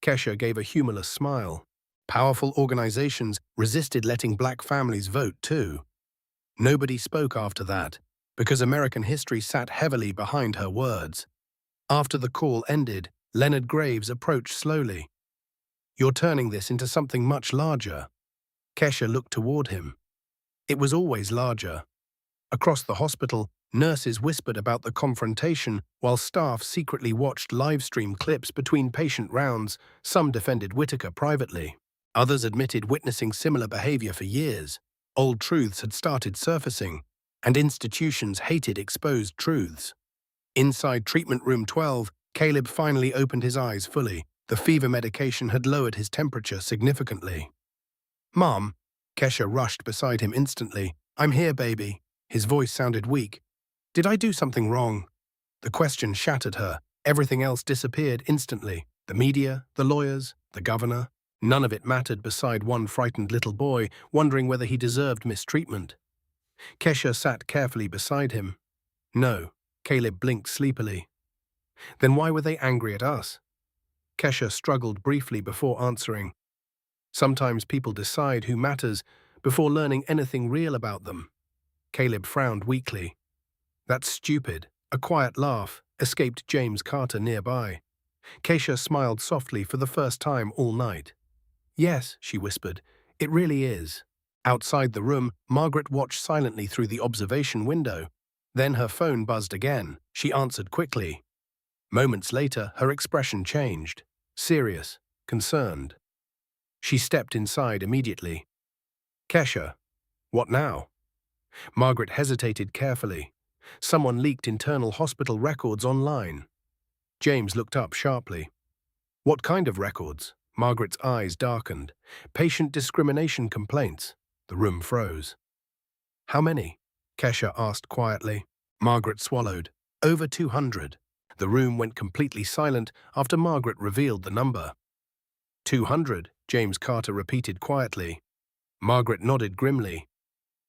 Kesha gave a humorless smile. Powerful organizations resisted letting black families vote too. Nobody spoke after that, because American history sat heavily behind her words. After the call ended, Leonard Graves approached slowly. "You're turning this into something much larger." Kesha looked toward him. It was always larger. Across the hospital, nurses whispered about the confrontation while staff secretly watched livestream clips between patient rounds. Some defended Whitaker privately. Others admitted witnessing similar behavior for years. Old truths had started surfacing, and institutions hated exposed truths. Inside treatment room 12, Caleb finally opened his eyes fully. The fever medication had lowered his temperature significantly. "Mom," Kesha rushed beside him instantly. "I'm here, baby." His voice sounded weak. "Did I do something wrong?" The question shattered her. Everything else disappeared instantly. The media, the lawyers, the governor. None of it mattered beside one frightened little boy wondering whether he deserved mistreatment. Kesha sat carefully beside him. "No." Caleb blinked sleepily. "Then why were they angry at us?" Kesha struggled briefly before answering. "Sometimes people decide who matters before learning anything real about them." Caleb frowned weakly. "That's stupid." A quiet laugh escaped James Carter nearby. Kesha smiled softly for the first time all night. "Yes," she whispered, "it really is." Outside the room, Margaret watched silently through the observation window. Then her phone buzzed again. She answered quickly. Moments later, her expression changed. Serious, concerned. She stepped inside immediately. "Kesha, what now?" Margaret hesitated carefully. "Someone leaked internal hospital records online." James looked up sharply. "What kind of records?" Margaret's eyes darkened. "Patient discrimination complaints." The room froze. "How many?" Kesha asked quietly. Margaret swallowed. "Over 200. The room went completely silent after Margaret revealed the number. 200, James Carter repeated quietly. Margaret nodded grimly.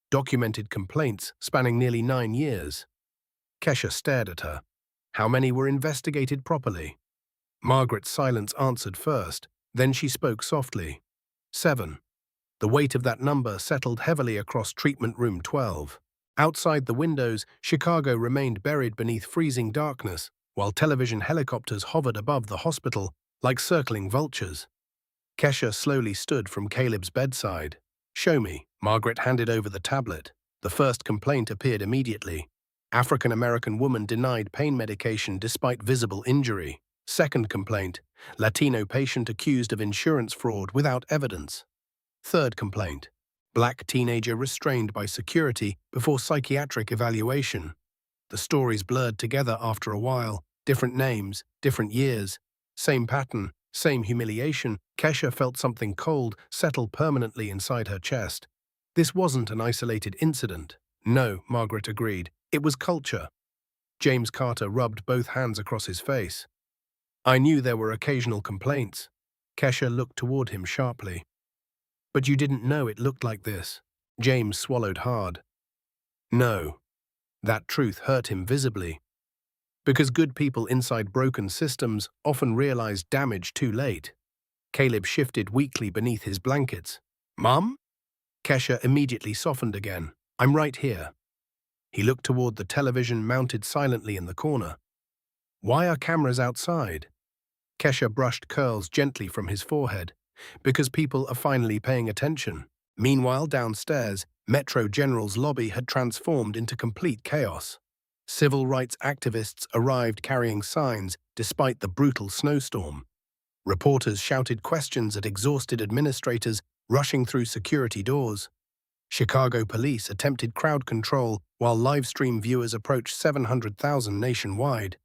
Documented complaints spanning nearly 9 years. Kesha stared at her. "How many were investigated properly?" Margaret's silence answered first, then she spoke softly. 7. The weight of that number settled heavily across treatment room 12. Outside the windows, Chicago remained buried beneath freezing darkness, while television helicopters hovered above the hospital like circling vultures. Kesha slowly stood from Caleb's bedside. "Show me." Margaret handed over the tablet. The first complaint appeared immediately. African-American woman denied pain medication despite visible injury. Second complaint, Latino patient accused of insurance fraud without evidence. Third complaint, black teenager restrained by security before psychiatric evaluation. The stories blurred together after a while, different names, different years, same pattern, same humiliation. Kesha felt something cold settle permanently inside her chest. This wasn't an isolated incident. No, Margaret agreed. It was culture. James Carter rubbed both hands across his face. "I knew there were occasional complaints." Kesha looked toward him sharply. "But you didn't know it looked like this." James swallowed hard. "No." That truth hurt him visibly. Because good people inside broken systems often realize damage too late. Caleb shifted weakly beneath his blankets. "Mom?" Kesha immediately softened again. "I'm right here." He looked toward the television mounted silently in the corner. "Why are cameras outside?" Kesha brushed curls gently from his forehead. "Because people are finally paying attention." Meanwhile, downstairs, Metro General's lobby had transformed into complete chaos. Civil rights activists arrived carrying signs despite the brutal snowstorm. Reporters shouted questions at exhausted administrators rushing through security doors. Chicago police attempted crowd control while livestream viewers approached 700,000 nationwide.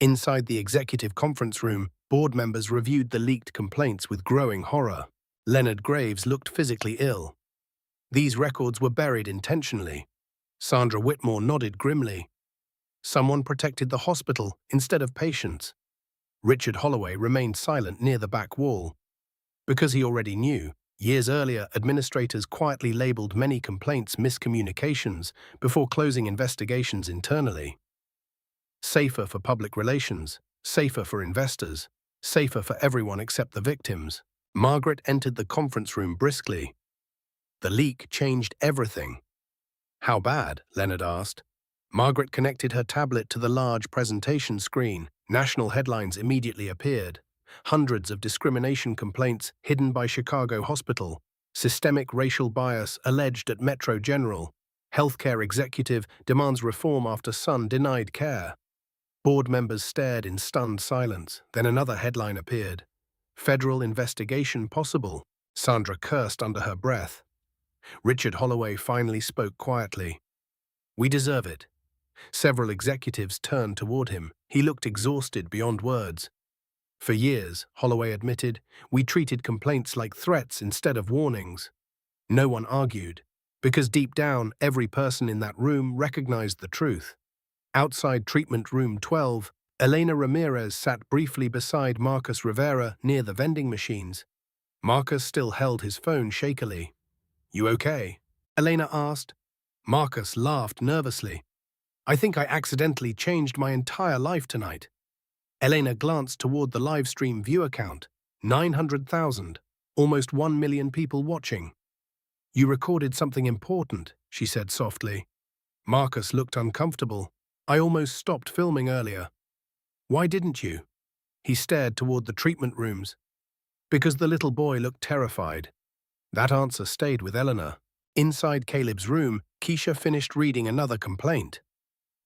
Inside the executive conference room, board members reviewed the leaked complaints with growing horror. Leonard Graves looked physically ill. These records were buried intentionally. Sandra Whitmore nodded grimly. Someone protected the hospital instead of patients. Richard Holloway remained silent near the back wall. Because he already knew, Years earlier, administrators quietly labeled many complaints miscommunications before closing investigations internally. Safer for public relations, safer for investors, safer for everyone except the victims. Margaret entered the conference room briskly. The leak changed everything. How bad? Leonard asked. Margaret connected her tablet to the large presentation screen. National headlines immediately appeared. Hundreds of discrimination complaints hidden by Chicago hospital. Systemic racial bias alleged at Metro General. Healthcare executive demands reform after son denied care. Board members stared in stunned silence. Then another headline appeared. Federal investigation possible. Sandra cursed under her breath. Richard Holloway finally spoke quietly. We deserve it. Several executives turned toward him. He looked exhausted beyond words. For years, Holloway admitted, we treated complaints like threats instead of warnings. No one argued, because deep down, every person in that room recognized the truth. Outside treatment room 12, Elena Ramirez sat briefly beside Marcus Rivera near the vending machines. Marcus still held his phone shakily. You okay? Elena asked. Marcus laughed nervously. I think I accidentally changed my entire life tonight. Elena glanced toward the livestream view count. 900,000, almost 1 million people watching. You recorded something important, she said softly. Marcus looked uncomfortable. I almost stopped filming earlier. Why didn't you? He stared toward the treatment rooms. Because the little boy looked terrified. That answer stayed with Eleanor. Inside Caleb's room, Kesha finished reading another complaint.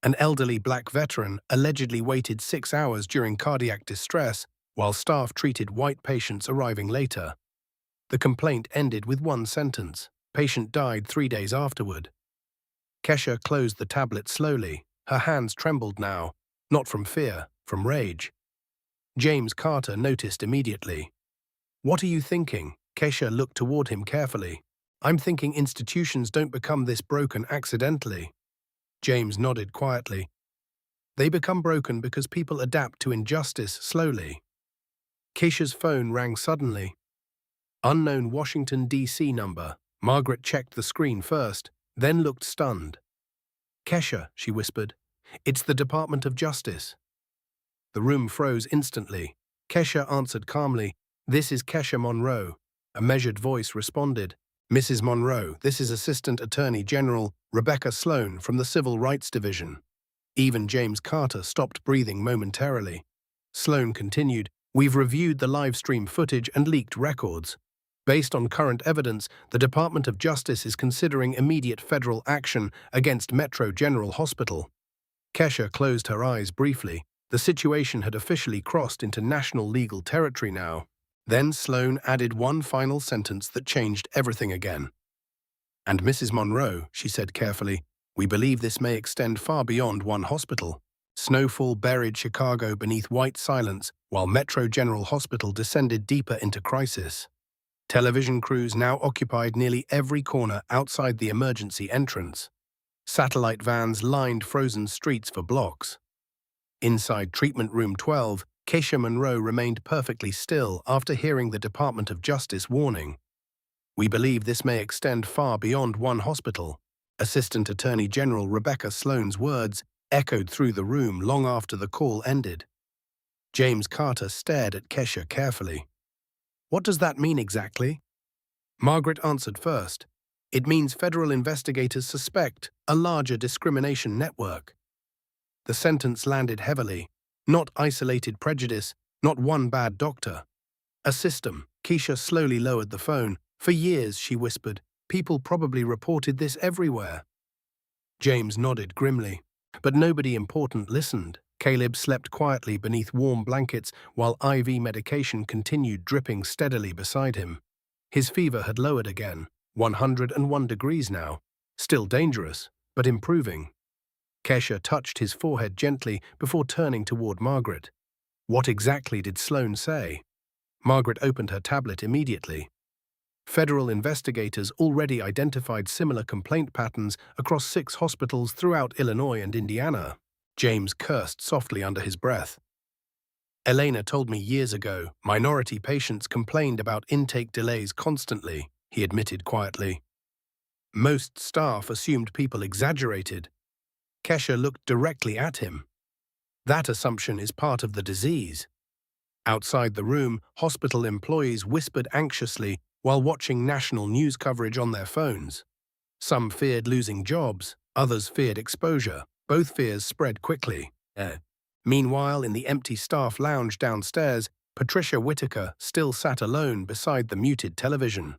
An elderly black veteran allegedly waited 6 hours during cardiac distress while staff treated white patients arriving later. The complaint ended with one sentence. Patient died 3 days afterward. Kesha closed the tablet slowly. Her hands trembled now, not from fear, from rage. James Carter noticed immediately. What are you thinking? Kesha looked toward him carefully. I'm thinking institutions don't become this broken accidentally. James nodded quietly. They become broken because people adapt to injustice slowly. Kesha's phone rang suddenly. Unknown Washington, D.C. number. Margaret checked the screen first, then looked stunned. Kesha, she whispered. It's the Department of Justice. The room froze instantly. Kesha answered calmly. This is Kesha Monroe. A measured voice responded. Mrs. Monroe, this is Assistant Attorney General Rebecca Sloan from the Civil Rights Division. Even James Carter stopped breathing momentarily. Sloan continued, we've reviewed the live stream footage and leaked records. Based on current evidence, the Department of Justice is considering immediate federal action against Metro General Hospital. Kesha closed her eyes briefly. The situation had officially crossed into national legal territory now. Then Sloan added one final sentence that changed everything again. And Mrs. Monroe, she said carefully, we believe this may extend far beyond one hospital. Snowfall buried Chicago beneath white silence while Metro General Hospital descended deeper into crisis. Television crews now occupied nearly every corner outside the emergency entrance. Satellite vans lined frozen streets for blocks. Inside Treatment Room 12, Kesha Monroe remained perfectly still after hearing the Department of Justice warning. We believe this may extend far beyond one hospital. Assistant Attorney General Rebecca Sloan's words echoed through the room long after the call ended. James Carter stared at Kesha carefully. What does that mean exactly? Margaret answered first. It means federal investigators suspect a larger discrimination network. The sentence landed heavily. Not isolated prejudice, not one bad doctor. A system. Kesha slowly lowered the phone. For years, she whispered, people probably reported this everywhere. James nodded grimly. But nobody important listened. Caleb slept quietly beneath warm blankets while IV medication continued dripping steadily beside him. His fever had lowered again, 101 degrees now. Still dangerous, but improving. Kesha touched his forehead gently before turning toward Margaret. What exactly did Sloan say? Margaret opened her tablet immediately. Federal investigators already identified similar complaint patterns across 6 hospitals throughout Illinois and Indiana. James cursed softly under his breath. Elena told me years ago minority patients complained about intake delays constantly, he admitted quietly. Most staff assumed people exaggerated. Kesha looked directly at him. That assumption is part of the disease. Outside the room, hospital employees whispered anxiously while watching national news coverage on their phones. Some feared losing jobs, others feared exposure. Both fears spread quickly. Meanwhile, in the empty staff lounge downstairs, Patricia Whitaker still sat alone beside the muted television.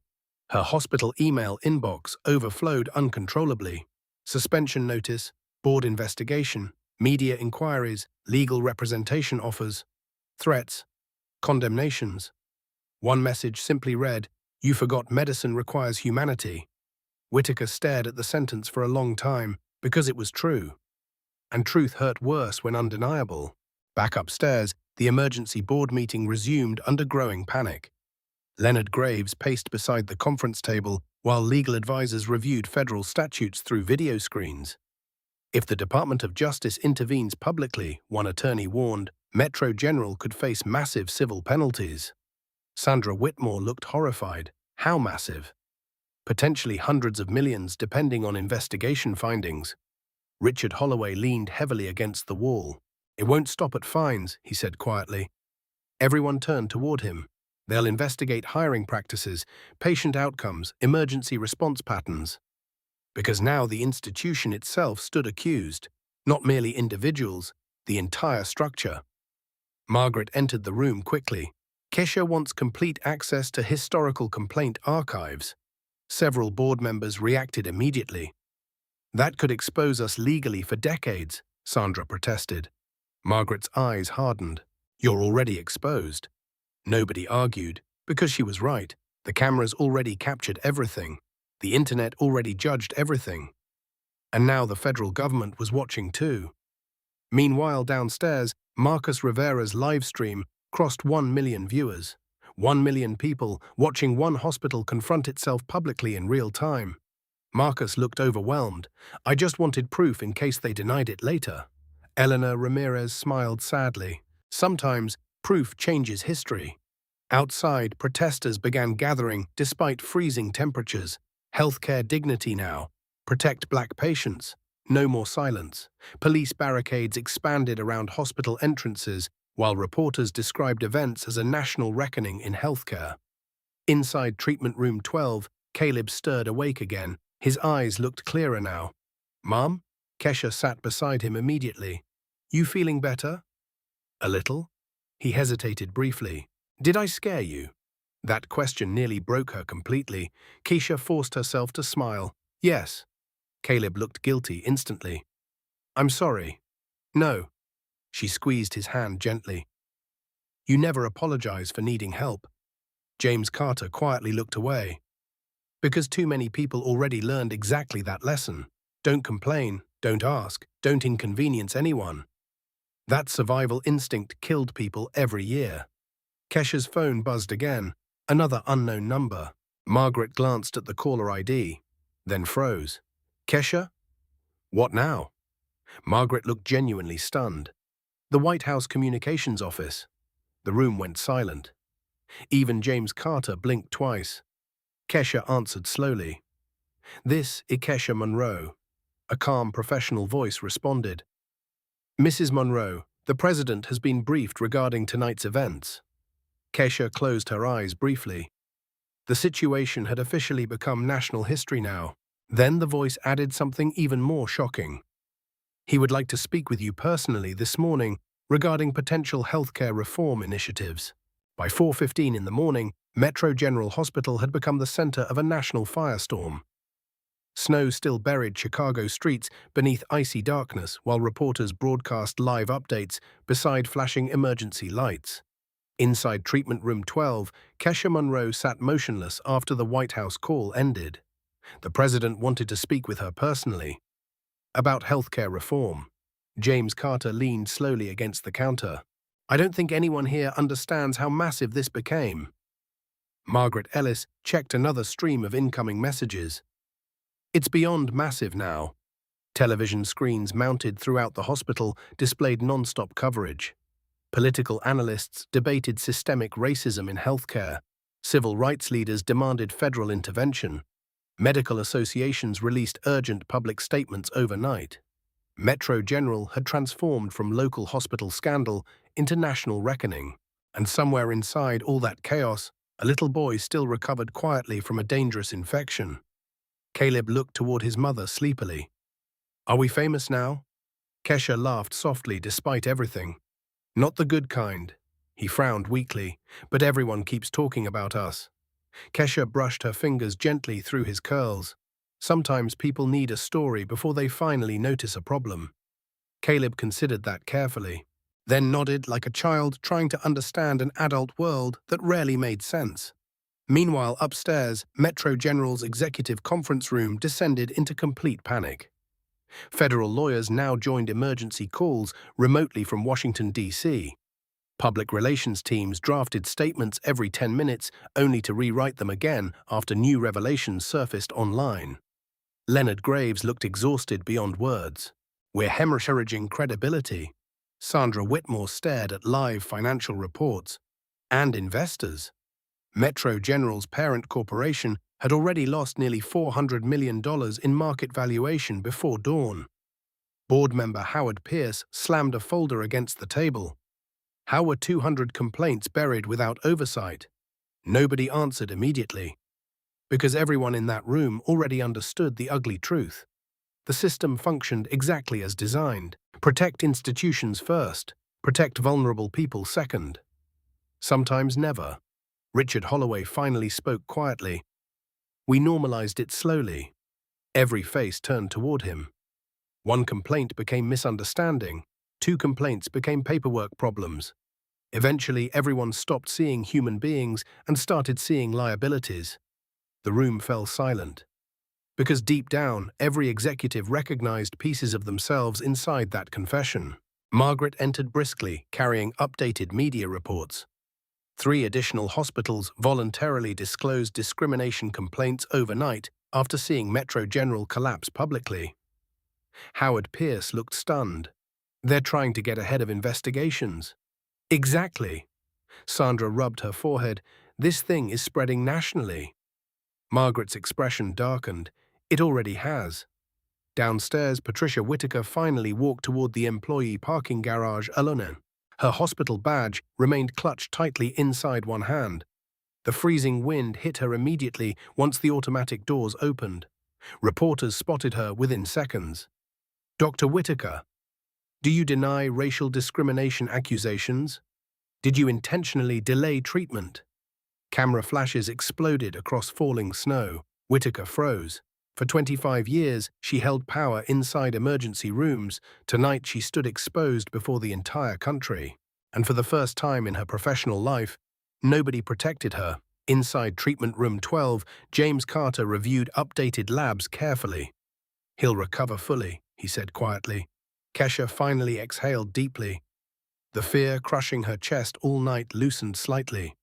Her hospital email inbox overflowed uncontrollably. Suspension notice, board investigation, media inquiries, legal representation offers, threats, condemnations. One message simply read, "You forgot medicine requires humanity." Whitaker stared at the sentence for a long time because it was true. And truth hurt worse when undeniable. Back upstairs, the emergency board meeting resumed under growing panic. Leonard Graves paced beside the conference table while legal advisors reviewed federal statutes through video screens. If the Department of Justice intervenes publicly, one attorney warned, Metro General could face massive civil penalties. Sandra Whitmore looked horrified. How massive? Potentially hundreds of millions depending on investigation findings. Richard Holloway leaned heavily against the wall. "It won't stop at fines," he said quietly. Everyone turned toward him. "They'll investigate hiring practices, patient outcomes, emergency response patterns." Because now the institution itself stood accused, not merely individuals, the entire structure. Margaret entered the room quickly. "Kesha wants complete access to historical complaint archives." Several board members reacted immediately. "That could expose us legally for decades," Sandra protested. Margaret's eyes hardened. "You're already exposed." Nobody argued, because she was right. The cameras already captured everything. The internet already judged everything. And now the federal government was watching too. Meanwhile, downstairs, Marcus Rivera's livestream crossed 1 million viewers. 1 million people watching one hospital confront itself publicly in real time. Marcus looked overwhelmed. "I just wanted proof in case they denied it later." Eleanor Ramirez smiled sadly. "Sometimes proof changes history." Outside, protesters began gathering despite freezing temperatures. Healthcare dignity now. Protect black patients. No more silence. Police barricades expanded around hospital entrances, while reporters described events as a national reckoning in healthcare. Inside treatment room 12, Caleb stirred awake again. His eyes looked clearer now. "Mom?" Kesha sat beside him immediately. "You feeling better?" "A little." He hesitated briefly. "Did I scare you?" That question nearly broke her completely. Kesha forced herself to smile. "Yes." Caleb looked guilty instantly. "I'm sorry." "No." She squeezed his hand gently. "You never apologize for needing help." James Carter quietly looked away. Because too many people already learned exactly that lesson. Don't complain, don't ask, don't inconvenience anyone. That survival instinct killed people every year. Kesha's phone buzzed again, another unknown number. Margaret glanced at the caller ID, then froze. "Kesha? What now?" Margaret looked genuinely stunned. "The White House Communications Office." The room went silent. Even James Carter blinked twice. Kesha answered slowly. "This is Kesha Monroe." A calm, professional voice responded. "Mrs. Monroe, the President has been briefed regarding tonight's events." Kesha closed her eyes briefly. The situation had officially become national history now. Then the voice added something even more shocking. "He would like to speak with you personally this morning regarding potential healthcare reform initiatives." By 4:15 in the morning, Metro General Hospital had become the center of a national firestorm. Snow still buried Chicago streets beneath icy darkness while reporters broadcast live updates beside flashing emergency lights. Inside treatment room 12, Kesha Monroe sat motionless after the White House call ended. The president wanted to speak with her personally. About healthcare reform. James Carter leaned slowly against the counter. "I don't think anyone here understands how massive this became." Margaret Ellis checked another stream of incoming messages. "It's beyond massive now." Television screens mounted throughout the hospital displayed non-stop coverage. Political analysts debated systemic racism in healthcare. Civil rights leaders demanded federal intervention. Medical associations released urgent public statements overnight. Metro General had transformed from local hospital scandal into national reckoning. And somewhere inside all that chaos, a little boy still recovered quietly from a dangerous infection. Caleb looked toward his mother sleepily. "Are we famous now?" Kesha laughed softly despite everything. "Not the good kind." He frowned weakly. "But everyone keeps talking about us." Kesha brushed her fingers gently through his curls. Sometimes people need a story before they finally notice a problem. Caleb considered that carefully, then nodded like a child trying to understand an adult world that rarely made sense. Meanwhile, upstairs, Metro General's executive conference room descended into complete panic. Federal lawyers now joined emergency calls remotely from Washington, D.C. Public relations teams drafted statements every 10 minutes only to rewrite them again after new revelations surfaced online. Leonard Graves looked exhausted beyond words. "We're hemorrhaging credibility." Sandra Whitmore stared at live financial reports. "And investors." Metro General's parent corporation had already lost nearly $400 million in market valuation before dawn. Board member Howard Pierce slammed a folder against the table. How were 200 complaints buried without oversight? Nobody answered immediately. Because everyone in that room already understood the ugly truth. The system functioned exactly as designed. Protect institutions first, protect vulnerable people second. Sometimes never. Richard Holloway finally spoke quietly. We normalized it slowly. Every face turned toward him. One complaint became misunderstanding. 2 complaints became paperwork problems. Eventually, everyone stopped seeing human beings and started seeing liabilities. The room fell silent. Because deep down, every executive recognized pieces of themselves inside that confession. Margaret entered briskly, carrying updated media reports. 3 additional hospitals voluntarily disclosed discrimination complaints overnight after seeing Metro General collapse publicly. Howard Pierce looked stunned. They're trying to get ahead of investigations. Exactly. Sandra rubbed her forehead. This thing is spreading nationally. Margaret's expression darkened. It already has. Downstairs, Patricia Whitaker finally walked toward the employee parking garage alone. Her hospital badge remained clutched tightly inside one hand. The freezing wind hit her immediately once the automatic doors opened. Reporters spotted her within seconds. "Dr. Whitaker, do you deny racial discrimination accusations? Did you intentionally delay treatment?" Camera flashes exploded across falling snow. Whitaker froze. For 25 years, she held power inside emergency rooms. Tonight, she stood exposed before the entire country. And for the first time in her professional life, nobody protected her. Inside Treatment Room 12, James Carter reviewed updated labs carefully. "He'll recover fully," he said quietly. Kesha finally exhaled deeply. The fear crushing her chest all night loosened slightly.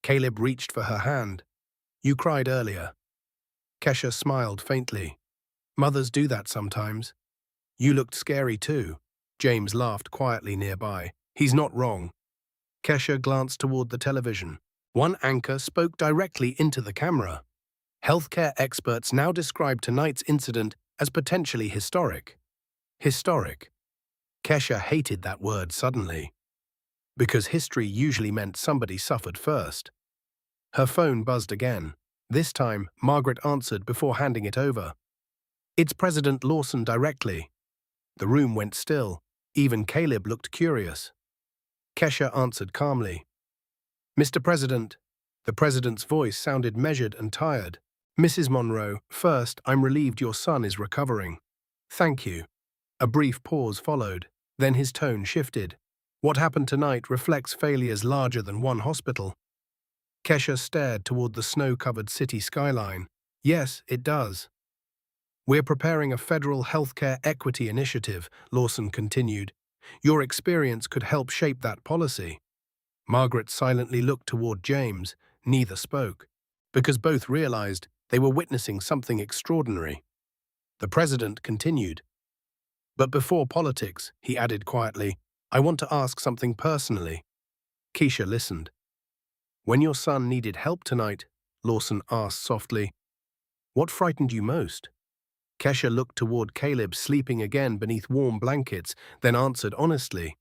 Caleb reached for her hand. "You cried earlier." Kesha smiled faintly. "Mothers do that sometimes." "You looked scary too." James laughed quietly nearby. "He's not wrong." Kesha glanced toward the television. One anchor spoke directly into the camera. Healthcare experts now describe tonight's incident as potentially historic. Historic. Kesha hated that word suddenly. Because history usually meant somebody suffered first. Her phone buzzed again. This time, Margaret answered before handing it over. "It's President Lawson directly." The room went still. Even Caleb looked curious. Kesha answered calmly. "Mr. President." The president's voice sounded measured and tired. "Mrs. Monroe, first, I'm relieved your son is recovering." "Thank you." A brief pause followed. Then his tone shifted. "What happened tonight reflects failures larger than one hospital." Kesha stared toward the snow-covered city skyline. "Yes, it does." "We're preparing a federal healthcare equity initiative," Lawson continued. "Your experience could help shape that policy." Margaret silently looked toward James. Neither spoke, because both realized they were witnessing something extraordinary. The president continued. "But before politics," he added quietly, I want to ask something personally. Kesha listened. When your son needed help tonight, Lawson asked softly, what frightened you most? Kesha looked toward Caleb sleeping again beneath warm blankets, then answered honestly,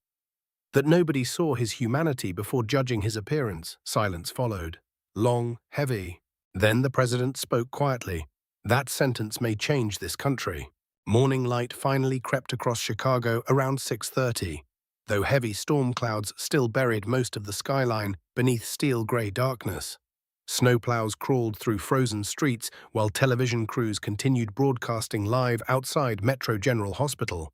that nobody saw his humanity before judging his appearance. Silence followed. Long, heavy. Then the president spoke quietly. That sentence may change this country. Morning light finally crept across Chicago around 6:30, though heavy storm clouds still buried most of the skyline beneath steel-gray darkness. Snowplows crawled through frozen streets while television crews continued broadcasting live outside Metro General Hospital.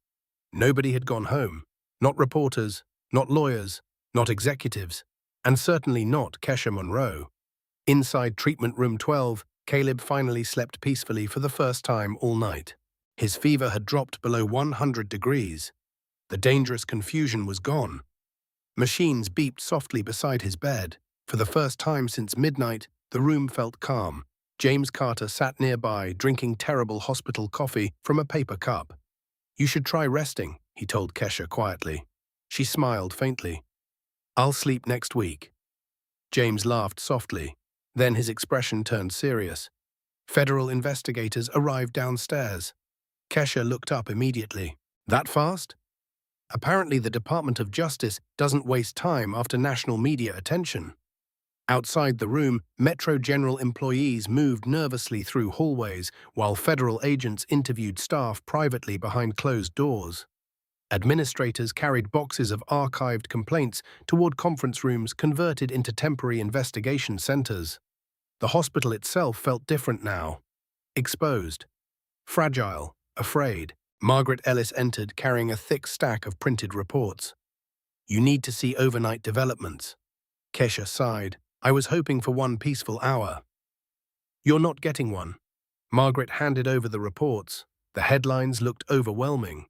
Nobody had gone home. Not reporters, not lawyers, not executives, and certainly not Kesha Monroe. Inside Treatment Room 12, Caleb finally slept peacefully for the first time all night. His fever had dropped below 100 degrees. The dangerous confusion was gone. Machines beeped softly beside his bed. For the first time since midnight, the room felt calm. James Carter sat nearby, drinking terrible hospital coffee from a paper cup. You should try resting, he told Kesha quietly. She smiled faintly. I'll sleep next week. James laughed softly. Then his expression turned serious. Federal investigators arrived downstairs. Kesha looked up immediately. That fast? Apparently the Department of Justice doesn't waste time after national media attention. Outside the room, Metro General employees moved nervously through hallways while federal agents interviewed staff privately behind closed doors. Administrators carried boxes of archived complaints toward conference rooms converted into temporary investigation centers. The hospital itself felt different now. Exposed. Fragile. Afraid. Margaret Ellis entered carrying a thick stack of printed reports. You need to see overnight developments. Kesha sighed. I was hoping for one peaceful hour. You're not getting one. Margaret handed over the reports. The headlines looked overwhelming.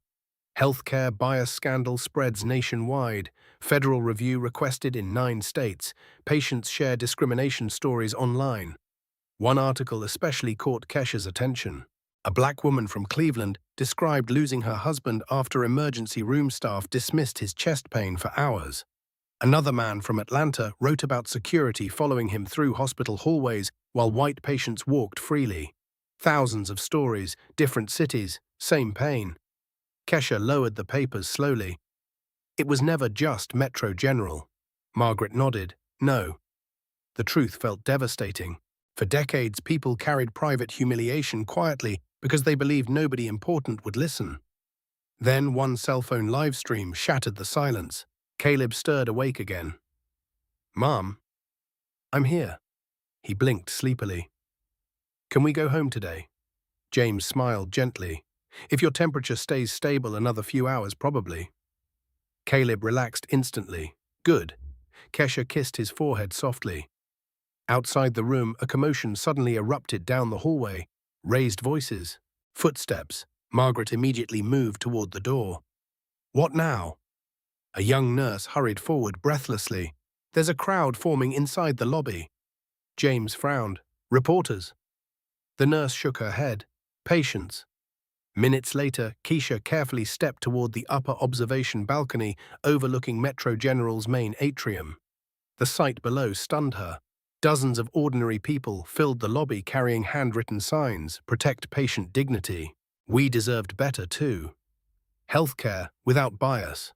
Healthcare bias scandal spreads nationwide. Federal review requested in 9 states. Patients share discrimination stories online. One article especially caught Kesha's attention. A black woman from Cleveland described losing her husband after emergency room staff dismissed his chest pain for hours. Another man from Atlanta wrote about security following him through hospital hallways while white patients walked freely. Thousands of stories, different cities, same pain. Kesha lowered the papers slowly. It was never just Metro General. Margaret nodded. No. The truth felt devastating. For decades, people carried private humiliation quietly because they believed nobody important would listen. Then one cell phone live stream shattered the silence. Caleb stirred awake again. Mom, I'm here. He blinked sleepily. Can we go home today? James smiled gently. If your temperature stays stable another few hours, probably. Caleb relaxed instantly. Good. Kesha kissed his forehead softly. Outside the room, a commotion suddenly erupted down the hallway. Raised voices. Footsteps. Margaret immediately moved toward the door. What now? A young nurse hurried forward breathlessly. There's a crowd forming inside the lobby. James frowned. Reporters. The nurse shook her head. Patients. Minutes later, Kesha carefully stepped toward the upper observation balcony overlooking Metro General's main atrium. The sight below stunned her. Dozens of ordinary people filled the lobby carrying handwritten signs, protect patient dignity. We deserved better too. Healthcare without bias.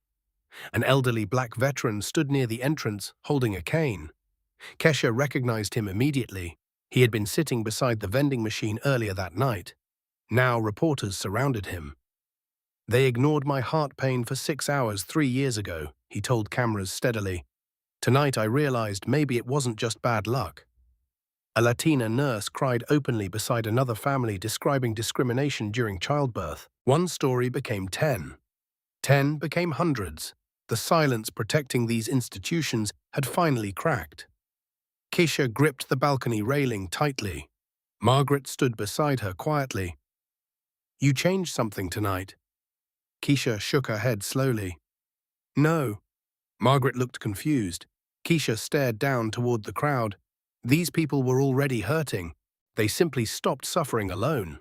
An elderly black veteran stood near the entrance, holding a cane. Kesha recognized him immediately. He had been sitting beside the vending machine earlier that night. Now reporters surrounded him. They ignored my heart pain for 6 hours 3 years ago, he told cameras steadily. Tonight I realized maybe it wasn't just bad luck. A Latina nurse cried openly beside another family describing discrimination during childbirth. One story became 10. 10 became hundreds. The silence protecting these institutions had finally cracked. Kesha gripped the balcony railing tightly. Margaret stood beside her quietly. You changed something tonight. Kesha shook her head slowly. No. Margaret looked confused. Kesha stared down toward the crowd. These people were already hurting. They simply stopped suffering alone.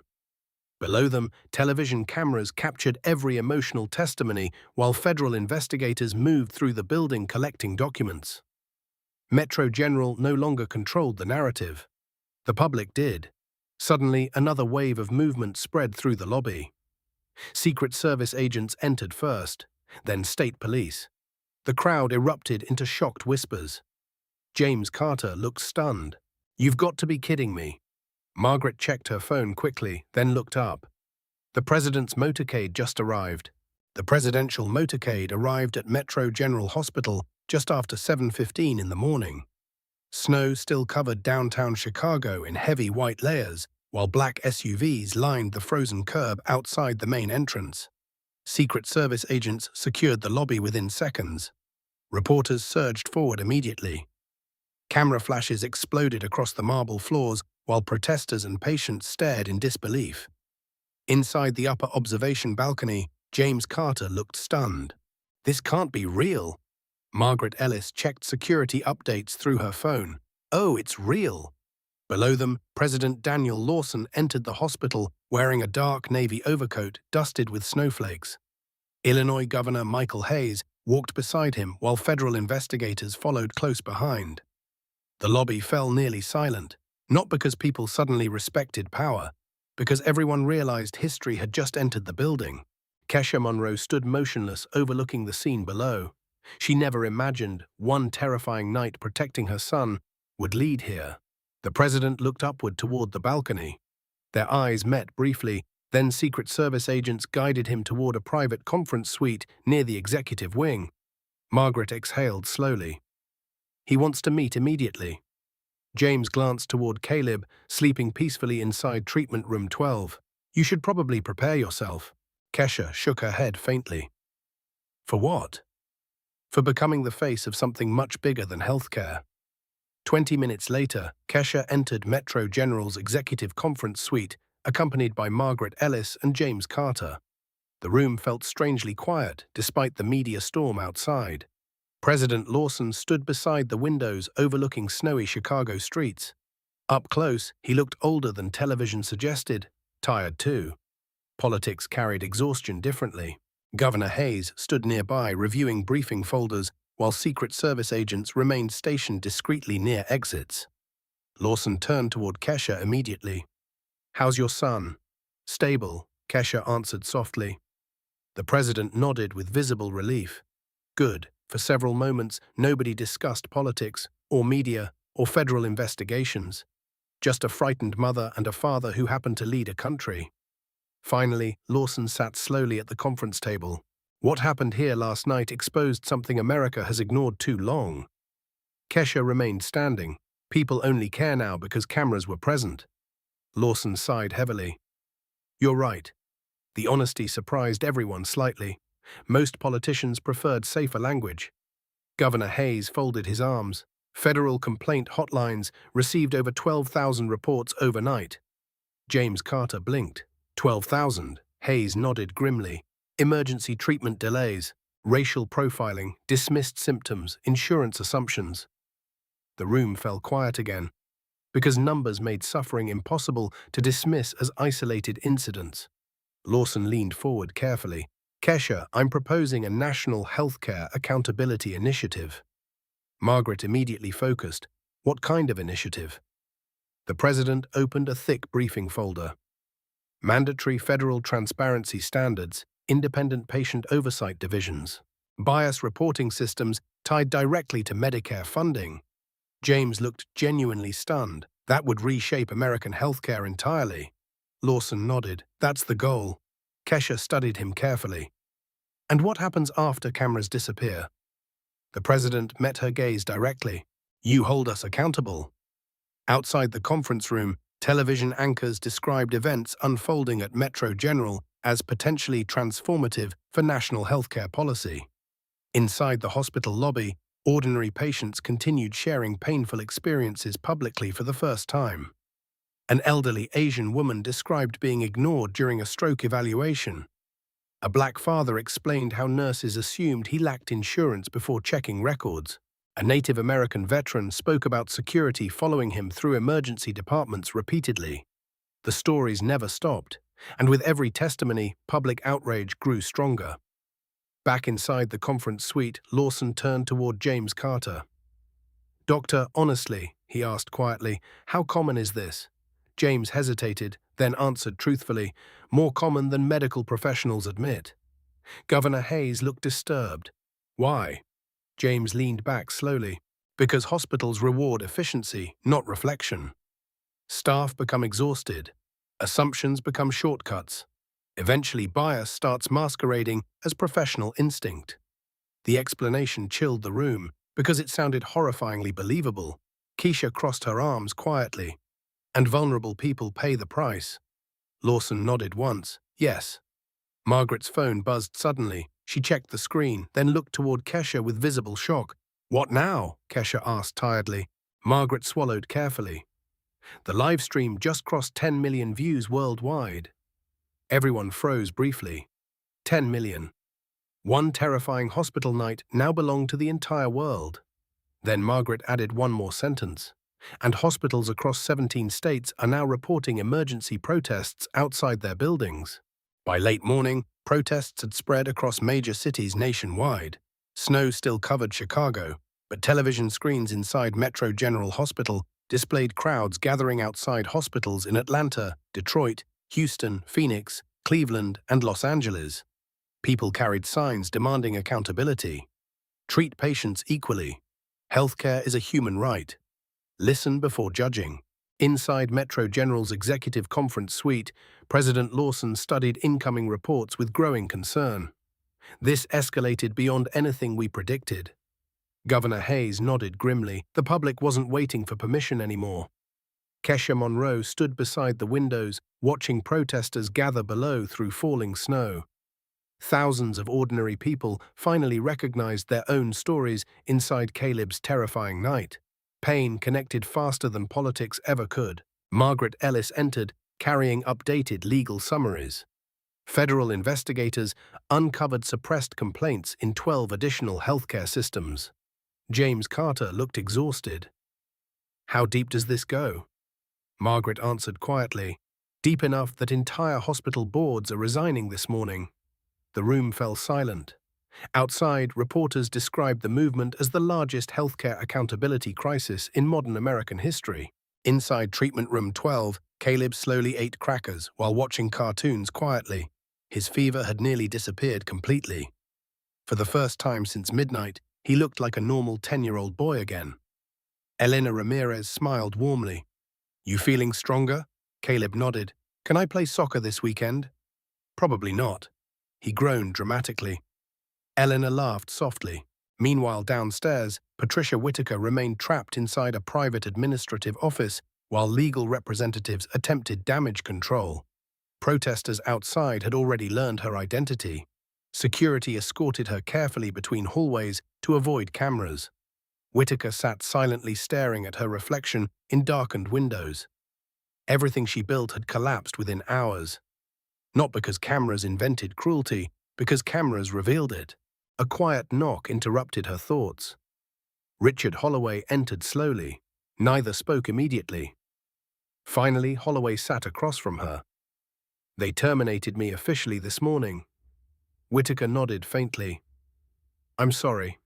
Below them, television cameras captured every emotional testimony while federal investigators moved through the building collecting documents. Metro General no longer controlled the narrative. The public did. Suddenly, another wave of movement spread through the lobby. Secret Service agents entered first, then state police. The crowd erupted into shocked whispers. James Carter looked stunned. "You've got to be kidding me." Margaret checked her phone quickly, then looked up. The president's motorcade just arrived. The presidential motorcade arrived at Metro General Hospital just after 7:15 in the morning. Snow still covered downtown Chicago in heavy white layers, while black SUVs lined the frozen curb outside the main entrance. Secret Service agents secured the lobby within seconds. Reporters surged forward immediately. Camera flashes exploded across the marble floors while protesters and patients stared in disbelief. Inside the upper observation balcony, James Carter looked stunned. "This can't be real." Margaret Ellis checked security updates through her phone. "Oh, it's real." Below them, President Daniel Lawson entered the hospital wearing a dark navy overcoat dusted with snowflakes. Illinois Governor Michael Hayes walked beside him while federal investigators followed close behind. The lobby fell nearly silent, not because people suddenly respected power, because everyone realized history had just entered the building. Kesha Monroe stood motionless, overlooking the scene below. She never imagined one terrifying night protecting her son would lead here. The president looked upward toward the balcony. Their eyes met briefly, then Secret Service agents guided him toward a private conference suite near the executive wing. Margaret exhaled slowly. "He wants to meet immediately." James glanced toward Caleb, sleeping peacefully inside treatment room 12. "You should probably prepare yourself." Kesha shook her head faintly. "For what?" "For becoming the face of something much bigger than healthcare." 20 minutes later, Kesha entered Metro General's executive conference suite, accompanied by Margaret Ellis and James Carter. The room felt strangely quiet, despite the media storm outside. President Lawson stood beside the windows overlooking snowy Chicago streets. Up close, he looked older than television suggested, tired too. Politics carried exhaustion differently. Governor Hayes stood nearby reviewing briefing folders, while Secret Service agents remained stationed discreetly near exits. Lawson turned toward Kesha immediately. "How's your son?" "Stable," Kesha answered softly. The president nodded with visible relief. "Good." For several moments, nobody discussed politics, or media, or federal investigations. Just a frightened mother and a father who happened to lead a country. Finally, Lawson sat slowly at the conference table. "What happened here last night exposed something America has ignored too long." Kesha remained standing. "People only care now because cameras were present." Lawson sighed heavily. "You're right." The honesty surprised everyone slightly. Most politicians preferred safer language. Governor Hayes folded his arms. Federal complaint hotlines received over 12,000 reports overnight. James Carter blinked. 12,000. Hayes nodded grimly. Emergency treatment delays, racial profiling, dismissed symptoms, insurance assumptions. The room fell quiet again, because numbers made suffering impossible to dismiss as isolated incidents. Lawson leaned forward carefully. "Kesha, I'm proposing a national healthcare accountability initiative." Margaret immediately focused. "What kind of initiative?" The president opened a thick briefing folder. Mandatory federal transparency standards, independent patient oversight divisions, bias reporting systems tied directly to Medicare funding. James looked genuinely stunned. "That would reshape American healthcare entirely." Lawson nodded. "That's the goal." Kesha studied him carefully. "And what happens after cameras disappear?" The president met her gaze directly. "You hold us accountable." Outside the conference room, television anchors described events unfolding at Metro General as potentially transformative for national healthcare policy. Inside the hospital lobby, ordinary patients continued sharing painful experiences publicly for the first time. An elderly Asian woman described being ignored during a stroke evaluation. A black father explained how nurses assumed he lacked insurance before checking records. A Native American veteran spoke about security following him through emergency departments repeatedly. The stories never stopped. And with every testimony, public outrage grew stronger. Back inside the conference suite, Lawson turned toward James Carter. "Doctor, honestly," he asked quietly, "how common is this?" James hesitated, then answered truthfully, "More common than medical professionals admit." Governor Hayes looked disturbed. "Why?" James leaned back slowly. "Because hospitals reward efficiency, not reflection. Staff become exhausted. Assumptions become shortcuts. Eventually, bias starts masquerading as professional instinct." The explanation chilled the room because it sounded horrifyingly believable. Kesha crossed her arms quietly. "And vulnerable people pay the price." Lawson nodded once. "Yes." Margaret's phone buzzed suddenly. She checked the screen, then looked toward Kesha with visible shock. "What now?" Kesha asked tiredly. Margaret swallowed carefully. "The live stream just crossed 10 million views worldwide." Everyone froze briefly. 10 million. One terrifying hospital night now belonged to the entire world. Then Margaret added one more sentence. "And hospitals across 17 states are now reporting emergency protests outside their buildings." By late morning, protests had spread across major cities nationwide. Snow still covered Chicago, but television screens inside Metro General Hospital displayed crowds gathering outside hospitals in Atlanta, Detroit, Houston, Phoenix, Cleveland, and Los Angeles. People carried signs demanding accountability. "Treat patients equally. Healthcare is a human right. Listen before judging." Inside Metro General's executive conference suite, President Lawson studied incoming reports with growing concern. "This escalated beyond anything we predicted." Governor Hayes nodded grimly. The public wasn't waiting for permission anymore. Kesha Monroe stood beside the windows, watching protesters gather below through falling snow. Thousands of ordinary people finally recognized their own stories inside Caleb's terrifying night. Pain connected faster than politics ever could. Margaret Ellis entered, carrying updated legal summaries. Federal investigators uncovered suppressed complaints in 12 additional healthcare systems. James Carter looked exhausted. "How deep does this go?" Margaret answered quietly. "Deep enough that entire hospital boards are resigning this morning." The room fell silent. Outside, reporters described the movement as the largest healthcare accountability crisis in modern American history. Inside Treatment Room 12, Caleb slowly ate crackers while watching cartoons quietly. His fever had nearly disappeared completely. For the first time since midnight, he looked like a normal 10-year-old boy again. Elena Ramirez smiled warmly. "You feeling stronger?" Caleb nodded. "Can I play soccer this weekend?" "Probably not." He groaned dramatically. Elena laughed softly. Meanwhile, downstairs, Patricia Whitaker remained trapped inside a private administrative office while legal representatives attempted damage control. Protesters outside had already learned her identity. Security escorted her carefully between hallways to avoid cameras. Whitaker sat silently staring at her reflection in darkened windows. Everything she built had collapsed within hours. Not because cameras invented cruelty, because cameras revealed it. A quiet knock interrupted her thoughts. Richard Holloway entered slowly. Neither spoke immediately. Finally, Holloway sat across from her. "They terminated me officially this morning." Whitaker nodded faintly. "I'm sorry."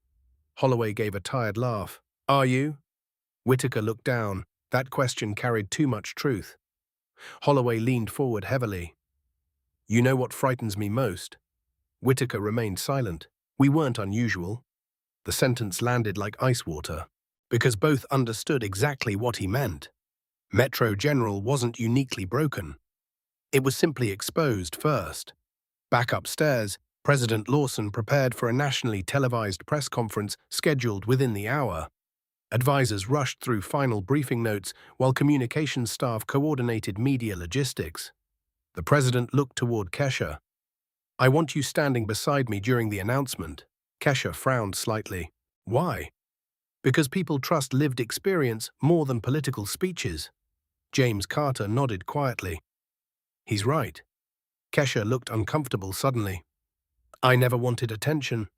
Holloway gave a tired laugh. "Are you?" Whitaker looked down. That question carried too much truth. Holloway leaned forward heavily. "You know what frightens me most?" Whitaker remained silent. "We weren't unusual." The sentence landed like ice water, because both understood exactly what he meant. Metro General wasn't uniquely broken. It was simply exposed first. Back upstairs, President Lawson prepared for a nationally televised press conference scheduled within the hour. Advisors rushed through final briefing notes while communications staff coordinated media logistics. The president looked toward Kesha. "I want you standing beside me during the announcement." Kesha frowned slightly. "Why?" "Because people trust lived experience more than political speeches." James Carter nodded quietly. "He's right." Kesha looked uncomfortable suddenly. "I never wanted attention."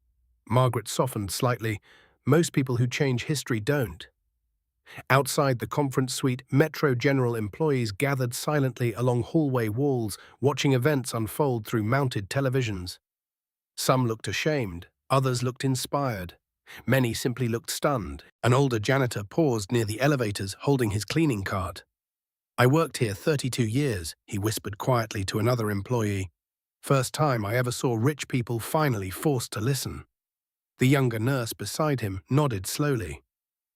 Margaret softened slightly. "Most people who change history don't." Outside the conference suite, Metro General employees gathered silently along hallway walls, watching events unfold through mounted televisions. Some looked ashamed, others looked inspired. Many simply looked stunned. An older janitor paused near the elevators, holding his cleaning cart. "I worked here 32 years, he whispered quietly to another employee. "First time I ever saw rich people finally forced to listen." The younger nurse beside him nodded slowly.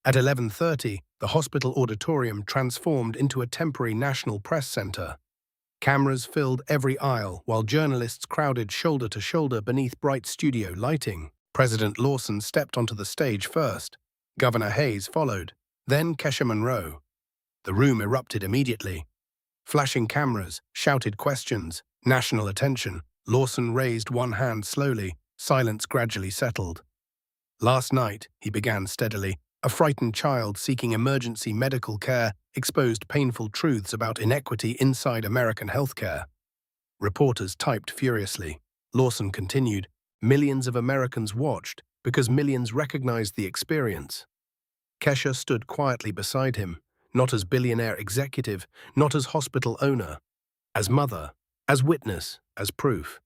At 11:30, the hospital auditorium transformed into a temporary national press center. Cameras filled every aisle while journalists crowded shoulder to shoulder beneath bright studio lighting. President Lawson stepped onto the stage first. Governor Hayes followed, then Kesha Monroe. The room erupted immediately. Flashing cameras, shouted questions, national attention. Lawson raised one hand slowly. Silence gradually settled. "Last night," he began steadily, "a frightened child seeking emergency medical care exposed painful truths about inequity inside American healthcare." Reporters typed furiously. Lawson continued, "Millions of Americans watched because millions recognized the experience." Kesha stood quietly beside him, not as billionaire executive, not as hospital owner, as mother, as witness, as proof.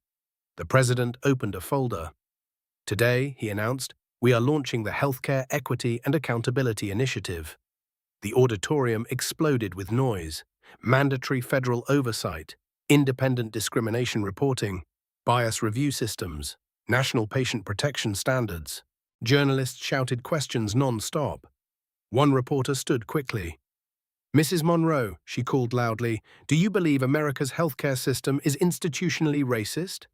The president opened a folder. "Today," he announced, "we are launching the Healthcare Equity and Accountability Initiative." The auditorium exploded with noise. Mandatory federal oversight, independent discrimination reporting, bias review systems, national patient protection standards. Journalists shouted questions non-stop. One reporter stood quickly. "Mrs. Monroe," she called loudly, "do you believe America's healthcare system is institutionally racist?"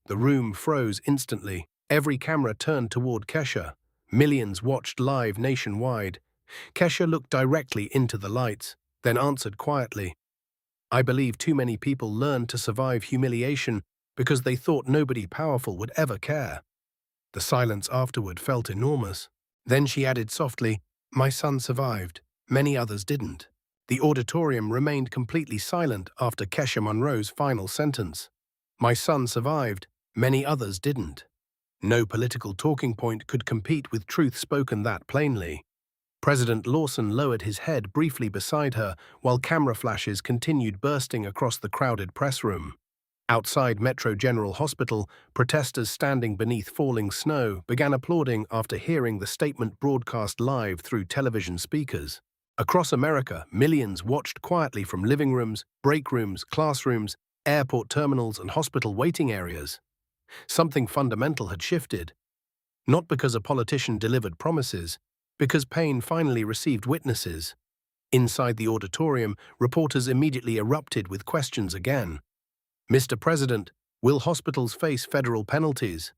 The room froze instantly. Every camera turned toward Kesha. Millions watched live nationwide. Kesha looked directly into the lights, then answered quietly, "I believe too many people learned to survive humiliation because they thought nobody powerful would ever care." The silence afterward felt enormous. Then she added softly, "My son survived. Many others didn't." The auditorium remained completely silent after Kesha Monroe's final sentence. "My son survived. Many others didn't." No political talking point could compete with truth spoken that plainly. President Lawson lowered his head briefly beside her while camera flashes continued bursting across the crowded press room. Outside Metro General Hospital, protesters standing beneath falling snow began applauding after hearing the statement broadcast live through television speakers. Across America, millions watched quietly from living rooms, break rooms, classrooms, airport terminals, and hospital waiting areas. Something fundamental had shifted. Not because a politician delivered promises, because pain finally received witnesses. Inside the auditorium, reporters immediately erupted with questions again. "Mr. President, will hospitals face federal penalties?"